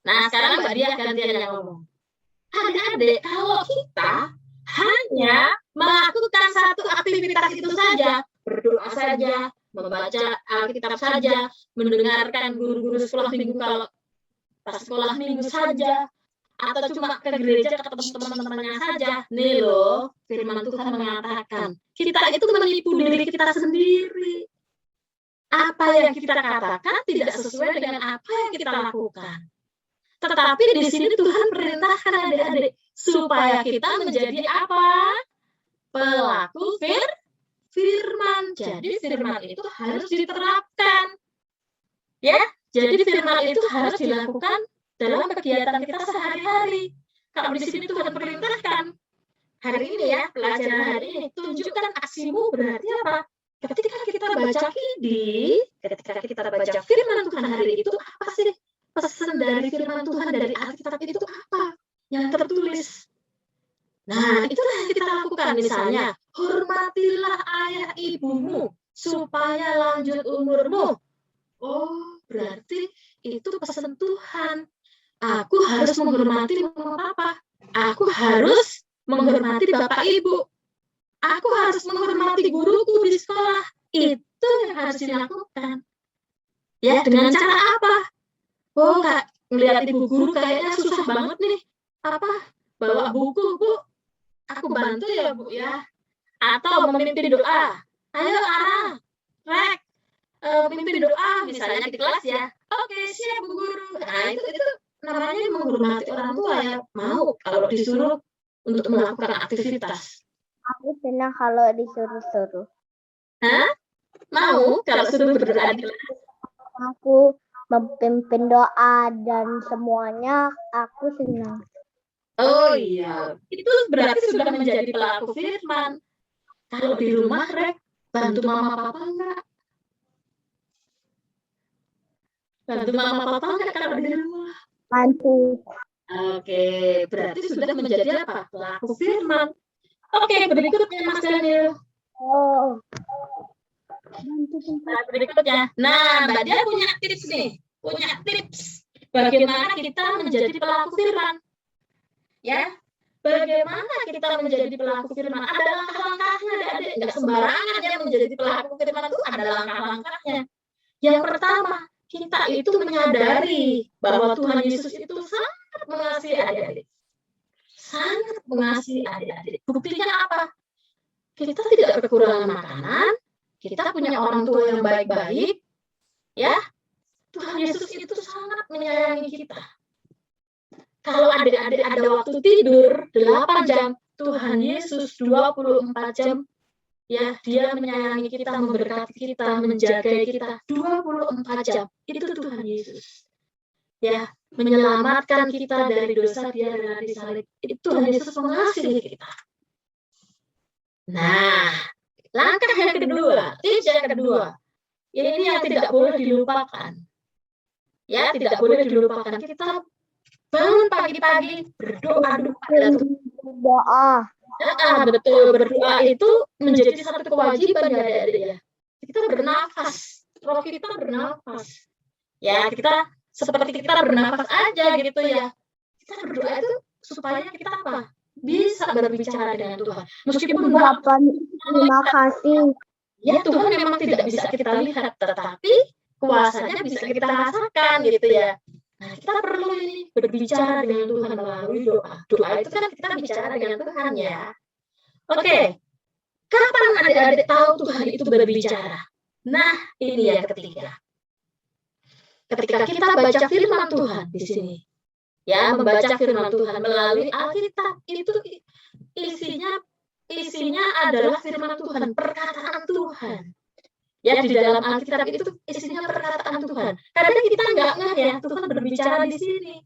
Nah, sekarang Mbak Dia gantian yang ngomong. Adik-adik, kalau kita hanya melakukan satu aktivitas itu saja, berdoa saja, membaca Alkitab saja, mendengarkan guru-guru sekolah minggu kalau pas sekolah minggu saja, atau cuma ke gereja ketemu teman-temannya saja, nih loh, firman Tuhan mengatakan, kita itu menipu diri kita sendiri. Apa yang kita katakan tidak sesuai dengan apa yang kita lakukan. Tetapi di sini Tuhan perintahkan adik-adik supaya kita menjadi apa? Pelaku firman. Jadi firman itu harus diterapkan. Ya, jadi firman itu harus dilakukan dalam kegiatan kita sehari-hari. Kalau di sini Tuhan perintahkan hari ini ya, pelajaran hari ini, tunjukkan aksimu berarti apa? Ketika kita baca ketika kita baca firman Tuhan hari itu apa sih? Pesan dari firman Tuhan dari Alkitab itu apa yang tertulis? Nah, itulah yang kita lakukan. Misalnya, hormatilah ayah ibumu supaya lanjut umurmu. Oh, berarti itu pesan Tuhan. Aku harus menghormati mama papa. Aku harus menghormati bapak ibu. Aku harus menghormati guruku di sekolah. Itu yang harus dilakukan. Ya, dengan cara apa? Oh, nggak ngeliat ibu guru kayaknya susah banget nih. Bawa buku, Bu. Aku bantu ya, Bu ya. Atau memimpin doa. Ayo, Ara, Rek, memimpin doa misalnya di kelas ya. Oke, siap Bu Guru. Nah, itu namanya menghormati orang tua ya. Mau kalau disuruh untuk melakukan aktivitas. Aku senang kalau disuruh-suruh. Hah? Mau kalau suruh berdoa di kelas? Aku memimpin doa dan semuanya aku senang. Oh iya, itu berarti sudah menjadi pelaku firman. Kalau di rumah, Rek, bantu mama papa enggak? Bantu mama papa enggak kalau di rumah? Bantu. Oke, berarti sudah menjadi apa? Pelaku firman. Oke, berikutnya Mas Daniel. Oh. Nah, berikutnya. Nah, Mbak Dia punya tips nih. Punya tips bagaimana kita menjadi pelaku firman. Ya, bagaimana kita menjadi pelaku firman? Ada langkah-langkahnya, adik-adik. Nggak sembarangan ya menjadi pelaku firman itu ada langkah-langkahnya. Yang pertama, kita itu menyadari bahwa Tuhan Yesus itu sangat mengasihi adik-adik. Sangat mengasihi adik-adik. Buktinya apa? Kita tidak kekurangan makanan, kita punya orang tua yang baik-baik, ya. Tuhan Yesus itu sangat menyayangi kita. Kalau adik-adik ada waktu tidur 8 jam, Tuhan Yesus 24 jam, ya, dia menyayangi kita, memberkati kita, menjaga kita 24 jam. Itu Tuhan Yesus. Ya, menyelamatkan kita dari dosa, dia rela disalib. Itu Tuhan Yesus mengasihi kita. Nah, langkah yang kedua, tips yang kedua, ini yang tidak boleh dilupakan. Ya, tidak boleh dilupakan. Kita bangun pagi-pagi berdoa dulu pada Tuhan. Berdoa. Betul, berdoa itu menjadi satu kewajiban ya adik-adik ya. Kita bernafas, roh kita bernafas. Ya, kita seperti kita bernafas aja gitu ya. Kita berdoa itu supaya kita apa? Bisa berbicara dengan Tuhan. Meskipun Terima kasih. ya Tuhan memang tidak bisa kita lihat, tetapi kuasanya bisa kita rasakan gitu ya. Nah, kita perlu ini berbicara dengan Tuhan melalui doa. Doa itu kan kita bicara dengan Tuhan ya. Oke. Kapan adik-adik tahu Tuhan itu berbicara? Nah, ini yang ketiga. Ketika kita baca firman Tuhan di sini. Ya, membaca firman Tuhan melalui Alkitab itu isinya adalah firman Tuhan, perkataan Tuhan. Ya, di dalam Alkitab itu isinya perkataan Tuhan. Kadang kita nggak ngeh ya, Tuhan berbicara di sini.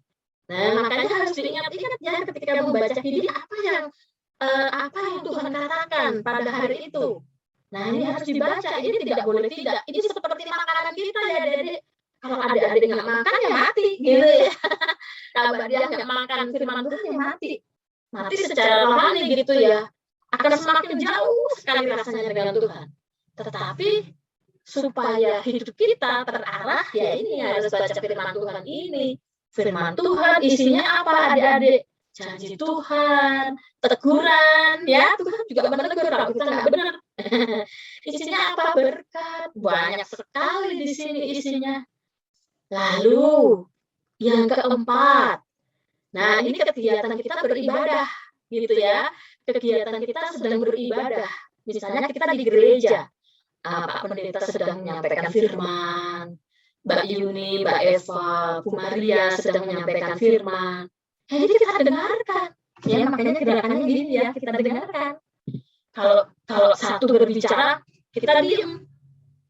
Nah, makanya harus diingat-ingat ya ketika membaca ini apa yang Tuhan katakan pada hari itu. Nah, ini harus dibaca, ini tidak boleh tidak. Ini seperti makanan kita ya, Adik. Kalau adik-adik nggak makan ya mati, gitu ya. Kalau dia nggak makan firman Tuhan ya mati. Mati secara rohani gitu ya. Akan semakin jauh sekali rasanya dengan Tuhan. Tetapi supaya hidup kita terarah, ya ini harus baca firman Tuhan ini. Firman Tuhan isinya apa adik-adik? Janji Tuhan, teguran, ya Tuhan juga menegur kalau kita nggak benar. Isinya apa? Berkat, banyak sekali di sini isinya. Lalu yang keempat, nah ini kegiatan kita beribadah, gitu ya. Kegiatan kita sedang beribadah. Misalnya kita di gereja, Pak Pendeta sedang menyampaikan firman, Mbak Yuni, Mbak Eva, Bu Maria sedang menyampaikan firman. Jadi kita dengarkan. Ya makanya gerakannya gini ya, kita dengarkan. Kalau satu berbicara, kita diam.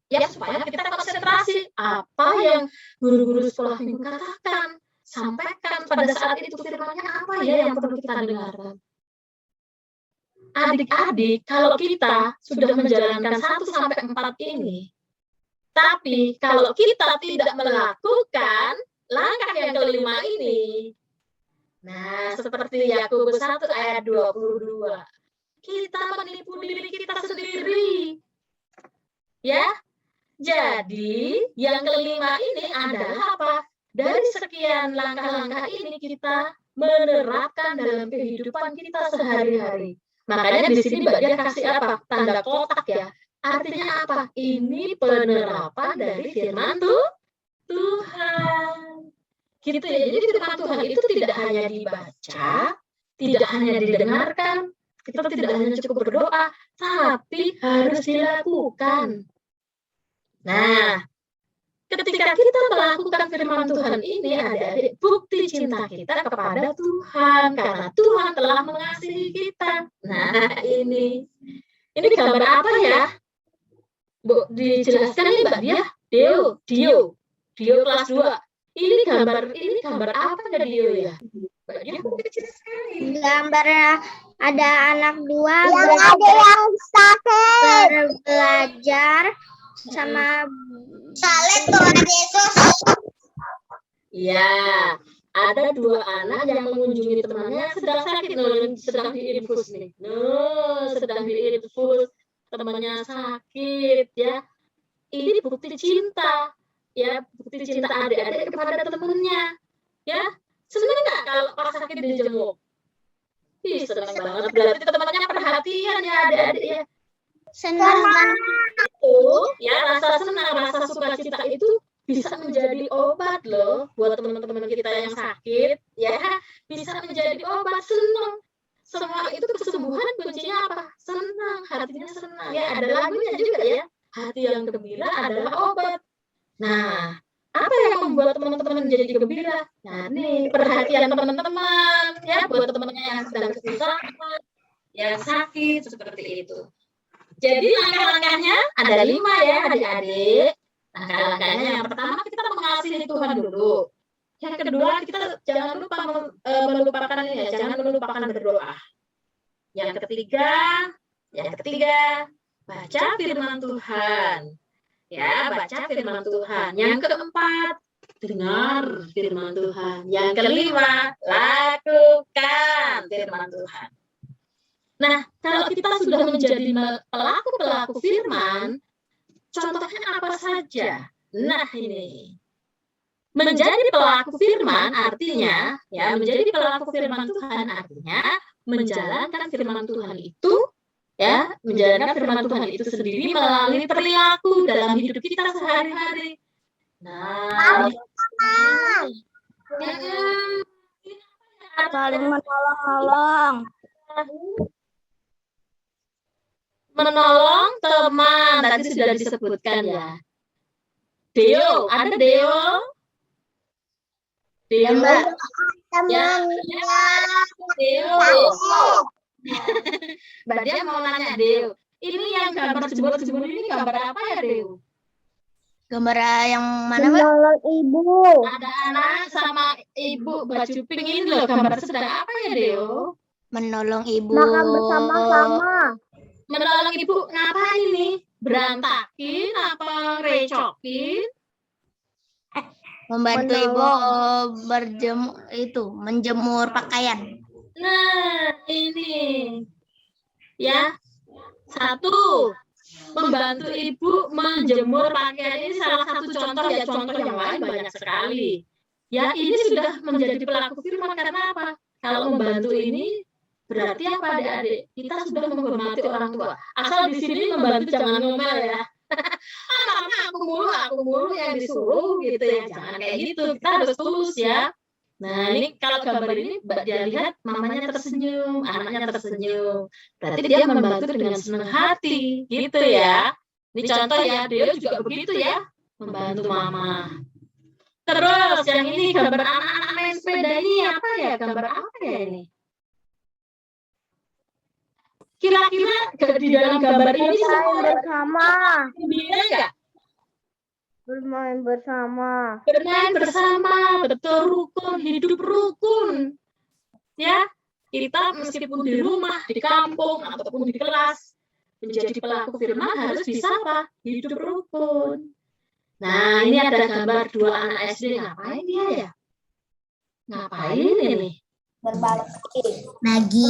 Ya supaya kita konsentrasi apa yang guru-guru sekolah minggu katakan, sampaikan pada saat itu firmannya apa ya yang perlu kita dengarkan. Adik-adik, kalau kita sudah menjalankan 1 sampai 4 ini, tapi kalau kita tidak melakukan langkah yang kelima ini, nah seperti Yakobus 1 ayat 22, kita menipu diri kita sendiri. Ya, jadi yang kelima ini adalah apa? Dari sekian langkah-langkah ini kita menerapkan dalam kehidupan kita sehari-hari. Makanya di sini Mbak Dia kasih apa? Tanda kotak ya. Artinya apa? Ini penerapan dari firman Tuhan. Gitu ya. Jadi firman Tuhan itu tidak hanya dibaca, tidak hanya didengarkan, kita tidak hanya cukup berdoa, tapi harus dilakukan. Nah, Ketika kita melakukan firman Tuhan ini, adik-adik, bukti cinta kita kepada Tuhan, karena Tuhan telah mengasihi kita. Nah, ini gambar apa ya? Bu, dijelaskan nih Mbak Dia. Dio kelas 2. Ini gambar apa ya Dio ya? Mbak Dia mungkin dijelaskan. Gambarnya ada anak dua Yang ada yang sakit. belajar sama Salib Tuhan Yesus. Ya, ada 2 anak yang mengunjungi temannya sedang sakit, sedang diinfus nih. Sedang diinfus, temannya sakit ya. Ini bukti cinta. Ya, bukti cinta adik-adik kepada temannya. Ya, senang nggak kalau pas sakit dijenguk? Senang banget. Berarti temannya perhatian ya adik-adik ya. senang. Itu ya, rasa senang, rasa sukacita itu bisa menjadi obat loh buat teman-teman kita yang sakit ya, bisa menjadi obat. Senang, semua itu kesembuhan kuncinya apa? Senang, hatinya senang ya. Ada lagunya juga ya, hati yang gembira adalah obat. Nah, apa yang membuat teman-teman menjadi gembira? Nah, nih perhatian teman-teman ya buat teman-teman yang sedang kesusahan, yang sakit seperti itu. Jadi langkah-langkahnya ada 5 ya adik-adik. Langkah-langkahnya yang pertama kita mengasihi Tuhan dulu. Yang kedua kita jangan lupa melupakan ini ya, jangan melupakan berdoa. Yang ketiga baca firman Tuhan. Ya, baca firman Tuhan. Yang keempat, dengar firman Tuhan. Yang kelima, lakukan firman Tuhan. Nah, kalau kita sudah menjadi pelaku-pelaku firman, contohnya apa saja? Nah, ini. Menjadi pelaku firman artinya, ya, menjadi pelaku firman Tuhan artinya menjalankan firman Tuhan itu, ya, menjalankan firman Tuhan itu sendiri melalui perilaku dalam hidup kita sehari-hari. Nah, Saling menolong-nolong. Menolong teman tadi sudah disebutkan ya. Deo, ada Deo? Deo, ya, Deo. Mbak Dia mau nanya Deo. Ini yang gambar jemur-jemur ini gambar apa ya Deo? Gambar yang mana, Mbak? Menolong ibu. Ada anak sama ibu baju pink ini loh, gambar sedang apa ya Deo? Menolong ibu. Makan bersama-sama. Menolong ibu ngapain nih? Berantakin apa recokin? Membantu ibu menjemur pakaian. Nah, ini. Ya. 1. Membantu ibu menjemur pakaian ini salah satu contoh ya, contoh yang lain banyak sekali. Ya, ini sudah menjadi pelaku firman karena apa? Kalau membantu ini berarti apa adik-adik? Kita sudah menghormati orang tua. Asal di sini membantu jangan ngomel ya. Mama aku mulu yang disuruh gitu ya. Jangan kayak gitu. Kita harus tulus ya. Nah, ini kalau gambar ini Mbak Dia lihat mamanya tersenyum, anaknya tersenyum. Berarti dia membantu dengan senang hati gitu ya. Ini contoh ya, dia juga begitu ya, membantu mama. Terus yang ini gambar anak-anak main sepeda ini apa ya? Gambar apa ya ini? Kira-kira di dalam gambar ini semua bersama. gembira nggak? Bermain bersama. Bermain bersama, betul, rukun, hidup rukun. Ya, kita meskipun di rumah, di kampung, ataupun di kelas, menjadi pelaku firman harus bisa apa? Hidup rukun. Nah, ini ada gambar 2 anak SD. Ngapain dia ya? Ngapain ini? Berbagi. Bagi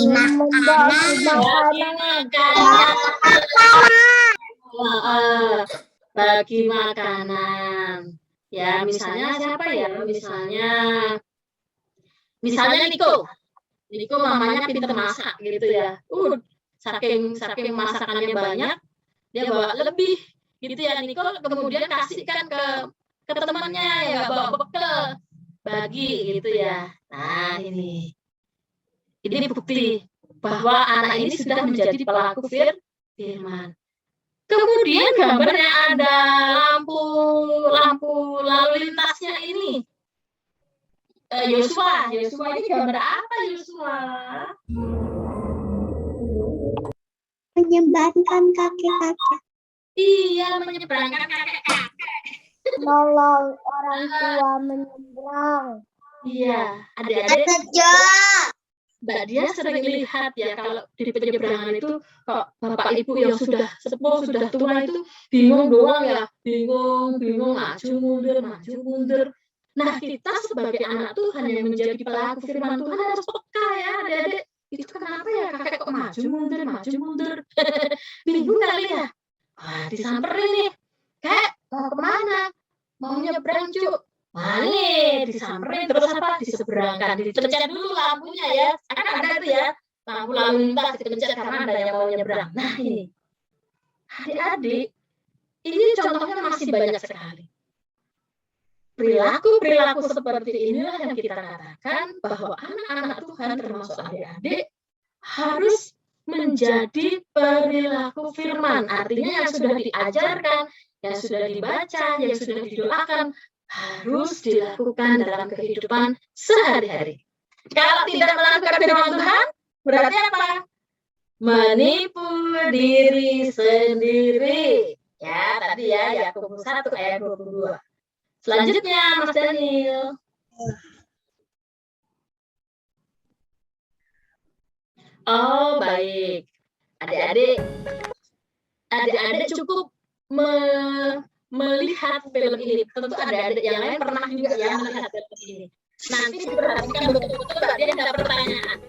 Bagi makanan. Ya, misalnya siapa ya? Misalnya Niko. Niko mamanya pintar masak gitu ya. Saking masakannya banyak, dia bawa lebih gitu ya. Niko kemudian kasihkan ke temannya ya, bawa bekal. Bagi gitu ya. Nah, ini bukti bahwa anak ini sudah menjadi pelaku firman. Kemudian gambarnya ada lampu lalu lintasnya ini. Yosua ini gambar apa Yosua? Menyebarkan kakek-kakek. Iya, menyeberangkan kakek-kakek. Nolong orang tua menyeberang. Iya, adik-adik. Mbak Dia sering lihat ya kalau di penyeberangan itu kok bapak ibu yang sudah sepuh, sudah tua itu bingung doang ya, bingung maju mundur. Nah, kita sebagai anak Tuhan yang menjadi pelaku firman Tuhan harus peka ya, adik-adik. Itu kenapa ya kakek kok maju mundur. Bingung kali ya? Wah, disamperin nih. Kek, mau kemana? Mau nyebrang, Cuk. Wah, nih disamperin terus apa? Diseberangkan, dipencet dulu lampunya ya. Kan ada itu ya, lampu lalu lintas dipencet karena ada yang mau nyebrang. Nah, ini. Adik-adik, ini contohnya masih banyak sekali. Perilaku seperti inilah yang kita katakan bahwa anak-anak Tuhan termasuk adik-adik harus menjadi perilaku firman. Artinya yang sudah diajarkan, yang sudah dibaca, yang sudah didoakan harus dilakukan dalam kehidupan sehari-hari. Kalau tidak melakukan firman Tuhan, berarti apa? Menipu diri sendiri. Ya, tadi ya, Yakobus 1 ayat 22. Selanjutnya, Mas Daniel. Oh, baik. Adik-adik cukup melihat film ini. Tentu adik-adik yang lain pernah juga ya melihat film ini. Nanti diperhatikan betul-betul Mbak Dia ada pertanyaan.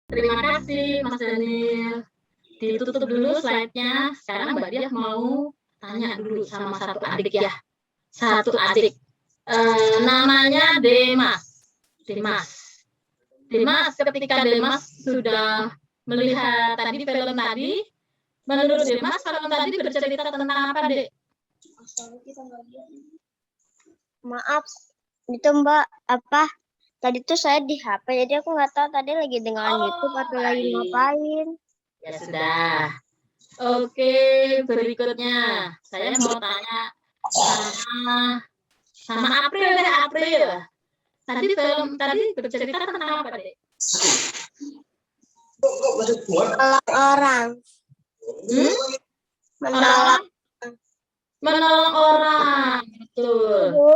Terima kasih Mas Daniel. Ditutup dulu slide-nya. Sekarang Mbak Diah mau tanya dulu sama satu adik ya. Satu adik. Namanya Demas. Demas, ketika Demas sudah melihat tadi film tadi, menurut Demas film tadi bercerita tentang apa, Dek? Maaf, itu Mbak, tadi tuh saya di HP, jadi aku nggak tahu tadi lagi dengerin YouTube atau lagi ngapain. Ya sudah. Oke, berikutnya saya mau tanya sama April deh, April. Tadi film tadi bercerita tentang apa, Dek? Orang. Menolong orang, betul. Bu.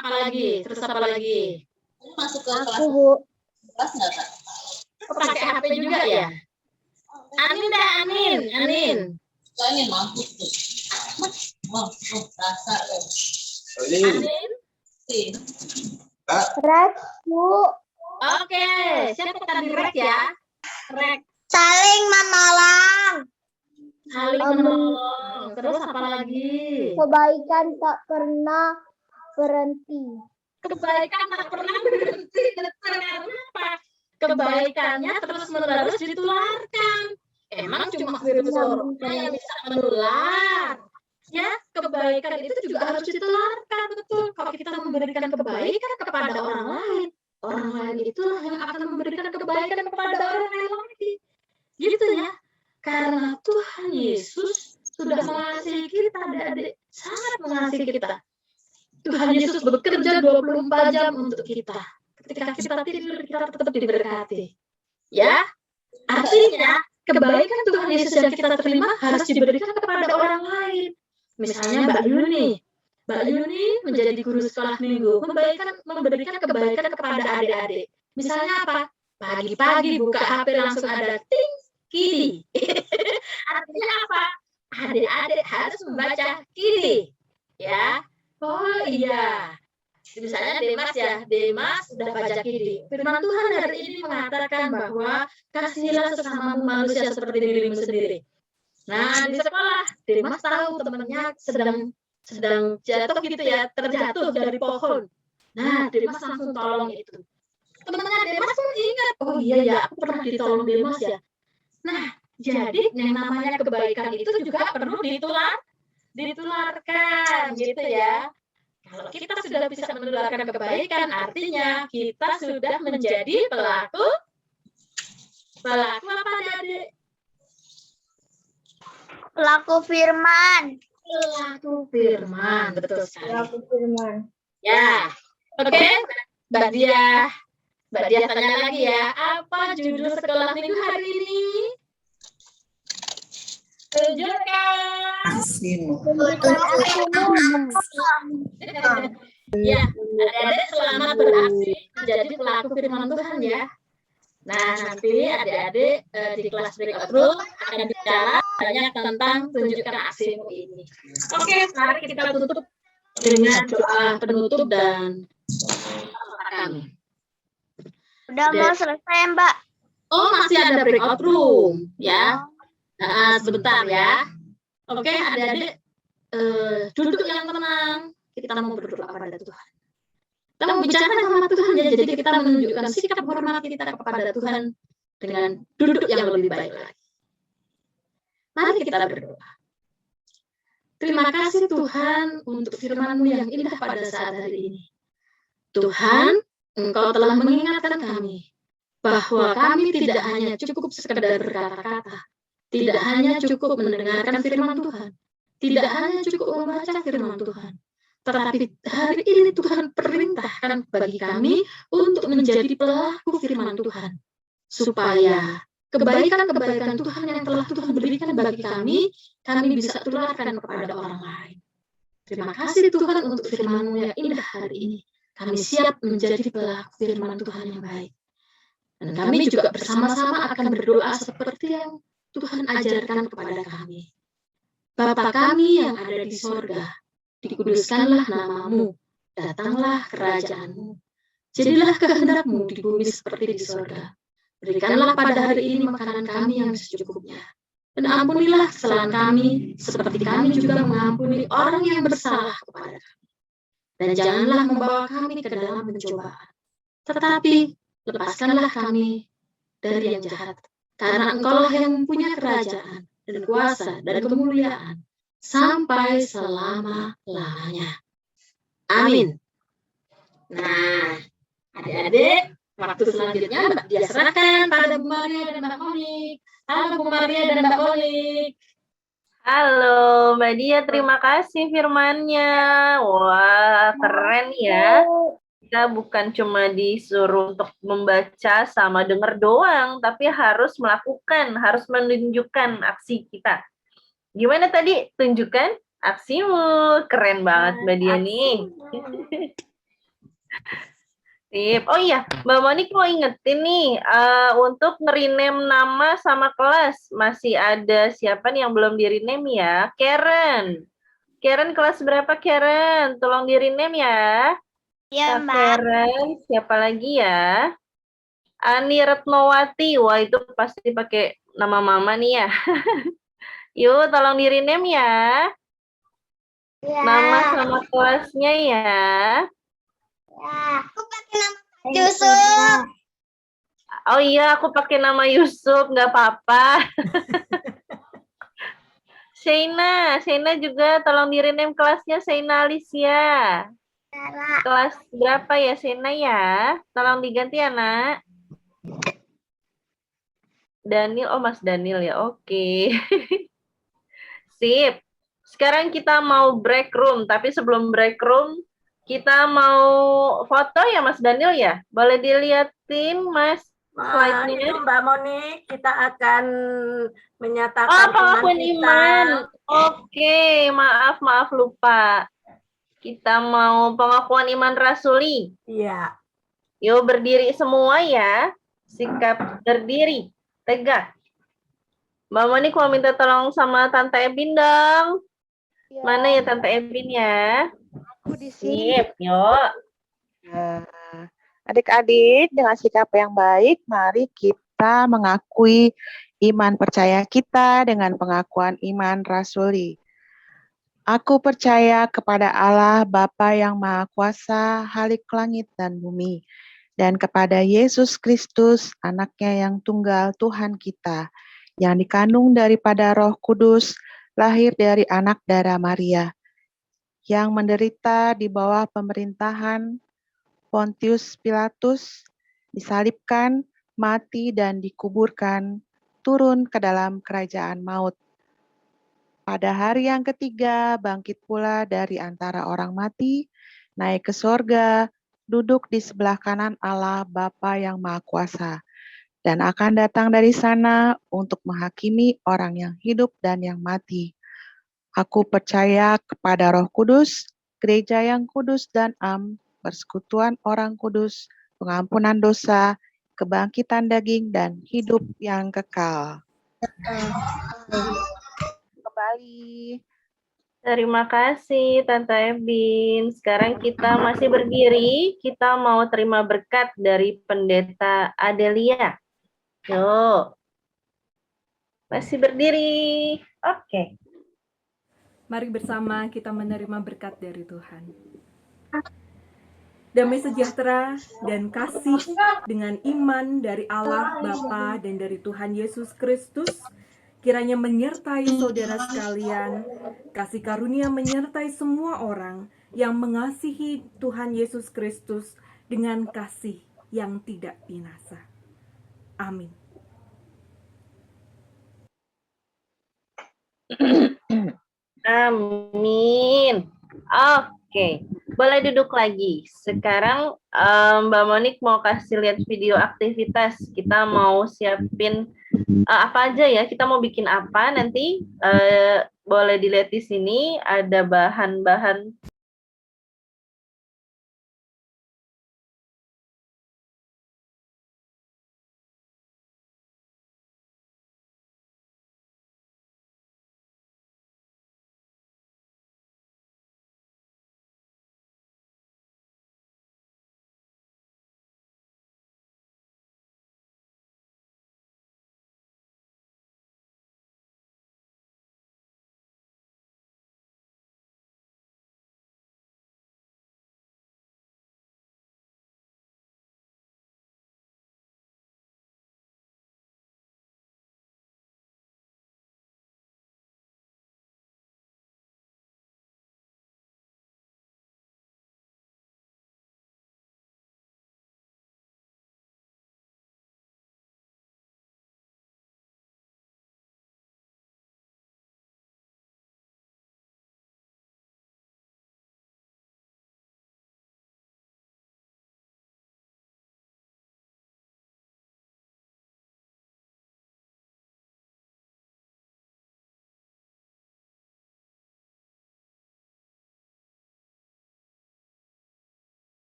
Apa lagi? Terus apa lagi? Aku, Bu. Pakai HP juga ya? Anin dah, Anin. Soalnya mampu tuh. Rasa. Anin? Rek, Bu. Oke, siapa tadi Rek ya? Rek. Saling menolong. Saling menolong. Terus apa lagi? Kebaikan tak pernah berhenti. Kebaikan tak pernah berhenti. Karena apa? Kebaikannya terus menerus ditularkan. Emang cuma virus corona yang bisa menular? Ya, kebaikan itu juga harus ditularkan, betul. Kalau kita memberikan kebaikan kepada orang lain itulah yang akan memberikan kebaikan kepada orang lain lagi. Gitu ya. Karena Tuhan Yesus sudah mengasihi kita, adik-adik. Sangat mengasihi kita. Tuhan Yesus bekerja 24 jam untuk kita. Ketika kita tidur, kita tetap diberkati. Ya, artinya kebaikan Tuhan Yesus yang kita terima harus diberikan kepada orang lain. Misalnya Mbak Yuni menjadi guru sekolah minggu, memberikan kebaikan kepada adik-adik. Misalnya apa? Pagi-pagi buka HP langsung ada ting, kiri. Artinya apa? Adik-adik harus membaca kiri. Ya. Oh iya. Misalnya Demas sudah baca kiri. Firman Tuhan hari ini mengatakan bahwa kasihilah sesama manusia seperti dirimu sendiri. Nah, di sekolah Demas tahu temannya sedang jatuh gitu ya, terjatuh dari pohon. Nah, Demas langsung tolong itu. Teman-teman Demas pun ingat, oh iya ya, aku pernah ditolong Demas ya. Nah, jadi yang namanya kebaikan itu juga perlu ditularkan gitu ya. Kalau kita sudah bisa menularkan kebaikan, artinya kita sudah menjadi pelaku apa adik? Pelaku firman. Pelaku firman, betul sekali. Pelaku firman. Ya, oke, Mbak Diah tanya lagi ya, apa judul sekolah minggu hari ini? Tunjukkan. Ya, adik-adik selamat beraksi menjadi pelaku firman Tuhan ya. Nah, nanti adik-adik di kelas breakout room akan bicara banyak tentang tunjukkan aksimu ini. Oke, mari kita tutup dengan doa penutup dan kami. Udah mau selesai, Mbak. Oh, masih ada breakout room ya. Nah, sebentar ya. Oke, adik-adik duduk yang tenang. Kita mau berdoa kepada Tuhan. Kita mau bicara sama Tuhan ya. Jadi kita menunjukkan sikap hormat kita kepada Tuhan dengan duduk yang lebih baik lagi. Mari kita berdoa. Terima kasih Tuhan untuk firman-Mu yang indah pada saat hari ini. Tuhan, Engkau telah mengingatkan kami bahwa kami tidak hanya cukup sekedar berkata-kata, tidak hanya cukup mendengarkan firman Tuhan, tidak hanya cukup membaca firman Tuhan, tetapi hari ini Tuhan perintahkan bagi kami untuk menjadi pelaku firman Tuhan, supaya kebaikan-kebaikan Tuhan yang telah Tuhan berikan bagi kami bisa tularkan kepada orang lain. Terima kasih Tuhan untuk firman-Mu yang indah hari ini. Kami siap menjadi pelaku firman Tuhan yang baik. Dan kami juga bersama-sama akan berdoa seperti yang Tuhan ajarkan kepada kami. Bapa kami yang ada di sorga, dikuduskanlah nama-Mu, datanglah kerajaan-Mu. Jadilah kehendak-Mu di bumi seperti di sorga. Berikanlah pada hari ini makanan kami yang secukupnya. Dan ampunilah kesalahan kami, seperti kami juga mengampuni orang yang bersalah kepada kami. Dan janganlah membawa kami ke dalam pencobaan, tetapi lepaskanlah kami dari yang jahat. Karena Engkaulah yang mempunyai kerajaan dan kuasa dan kemuliaan sampai selama-lamanya. Amin. Nah, adik-adik, waktu selanjutnya Mbak Dia serahkan pada Bu Maria dan Mbak Monik. Halo Bu Maria dan Mbak Monik. Halo Mbak Dia, terima kasih firmannya. Wah, keren ya. Kita bukan cuma disuruh untuk membaca sama denger doang, tapi harus melakukan, harus menunjukkan aksi kita. Gimana tadi? Tunjukkan aksimu. Keren banget Mbak Dia nih. Sip. Oh iya, Mbak Monik mau ingetin nih, untuk nge-rename nama sama kelas. Masih ada siapa nih yang belum di-rename ya? Karen. Karen kelas berapa Karen? Tolong di-rename ya. Iya, Kak Mbak. Karen, siapa lagi ya? Ani Retnowati. Wah, itu pasti pakai nama mama nih ya. Yuk, tolong di-rename ya. Nama sama kelasnya ya. Aku pakai nama Yusuf. Oh iya, aku pakai nama Yusuf, nggak apa-apa. Sheina juga tolong di-rename kelasnya Sheina Alicia. Kelas berapa ya Sheina ya? Tolong diganti ya, Nak. Daniel, oh Mas Daniel ya, oke. Sip. Sekarang kita mau break room, tapi sebelum break room, kita mau foto ya Mas Daniel ya? Boleh dilihatin Mas slide-nya? Itu Mbak Monik, kita akan Oh, menyatakan pengakuan kita. iman. Oke, maaf lupa. Kita mau pengakuan iman rasuli. Iya. Yuk berdiri semua ya. Sikap berdiri. Tegak. Mbak Monik mau minta tolong sama Tante Ebin dong. Mana ya Tante Ebin ya? Aku di sini. Sip, yuk. Nah, adik-adik dengan sikap yang baik, mari kita mengakui iman percaya kita dengan pengakuan iman rasuli. Aku percaya kepada Allah Bapa yang Maha Kuasa, Halik langit dan bumi, dan kepada Yesus Kristus, anaknya yang tunggal Tuhan kita, yang dikandung daripada Roh Kudus, lahir dari anak darah Maria, yang menderita di bawah pemerintahan Pontius Pilatus, disalibkan, mati dan dikuburkan, turun ke dalam kerajaan maut. Pada hari yang ketiga, bangkit pula dari antara orang mati, naik ke sorga, duduk di sebelah kanan Allah Bapa yang Maha Kuasa, dan akan datang dari sana untuk menghakimi orang yang hidup dan yang mati. Aku percaya kepada Roh Kudus, gereja yang kudus dan am, persekutuan orang kudus, pengampunan dosa, kebangkitan daging, dan hidup yang kekal. Kembali. Terima kasih Tante Ebin. Sekarang kita masih berdiri, kita mau terima berkat dari Pendeta Adelia. Yuk. Masih berdiri. Oke. Mari bersama kita menerima berkat dari Tuhan. Damai sejahtera dan kasih dengan iman dari Allah Bapa dan dari Tuhan Yesus Kristus kiranya menyertai saudara sekalian, kasih karunia menyertai semua orang yang mengasihi Tuhan Yesus Kristus dengan kasih yang tidak binasa. Amin. Amin. Oke, boleh duduk lagi. Sekarang Mbak Monik mau kasih lihat video aktivitas. Kita mau siapin apa aja ya? Kita mau bikin apa nanti? Boleh dilihat di sini ada bahan-bahan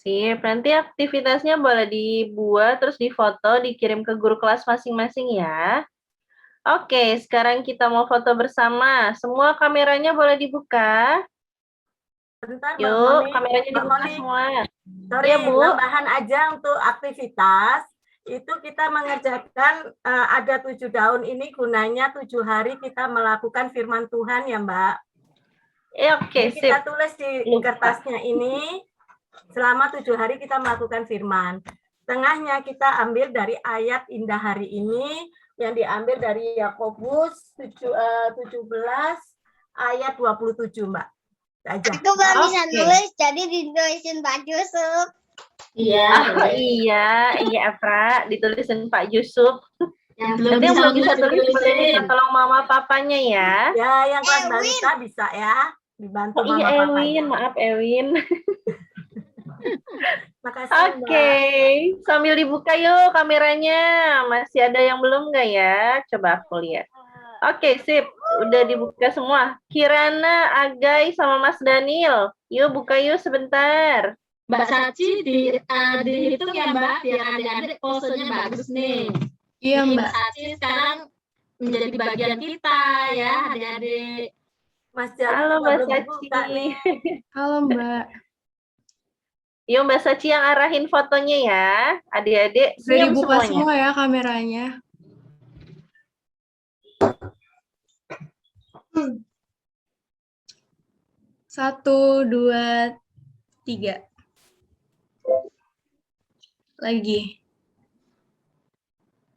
Sip, nanti aktivitasnya boleh dibuat, terus difoto, dikirim ke guru kelas masing-masing ya. Oke, sekarang kita mau foto bersama. Semua kameranya boleh dibuka. Bentar, Mbak Yuk, Moni. kameranya Mbak dibuka Moni. semua. Sorry, Iya, Bu. tambahan aja untuk aktivitas. Itu kita mengerjakan ada 7 daun ini gunanya 7 hari kita melakukan firman Tuhan ya, Mbak. Oke, Jadi kita sip. tulis di kertasnya ini selama 7 hari kita melakukan firman. Tengahnya kita ambil dari ayat indah hari ini yang diambil dari Yakobus 17 ayat 27, Mbak. Aja. Aku nggak bisa nulis, jadi ditulisin Pak Yusuf. Iya, iya, Afra, ditulisin Pak Yusuf. Yang Nanti yang belum bisa tulis boleh tulisin. minta tolong mama papanya ya. Ya, yang kelas balita bisa ya. Dibantu Oh iya, mama papanya. Ewin, maaf Ewin. Makasih, Oke, sambil dibuka yuk kameranya. Masih ada yang belum nggak ya? Coba aku lihat. Oke, sip. Udah dibuka semua. Kirana, Agai, sama Mas Daniel. Yuk buka yuk sebentar. Mbak Saci dihitung ya Mbak, biar adik-adik posenya bagus nih. Iya, Nih, Mbak. Saci sekarang menjadi bagian kita ya adik-adik. Mas Jali Halo juga Mbak belum Saci. dibuka nih. Halo, Mbak. Yuk Mbak Saci yang arahin fotonya ya. Adik-adik Udah senyum dibuka semuanya. semua ya kameranya. Satu, dua, tiga. Lagi.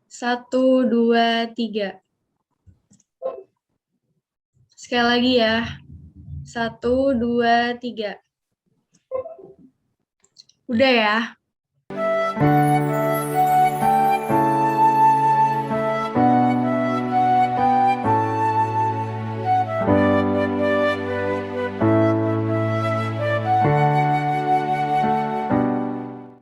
Satu, dua, tiga. Sekali lagi ya. Satu, dua, tiga. Udah ya?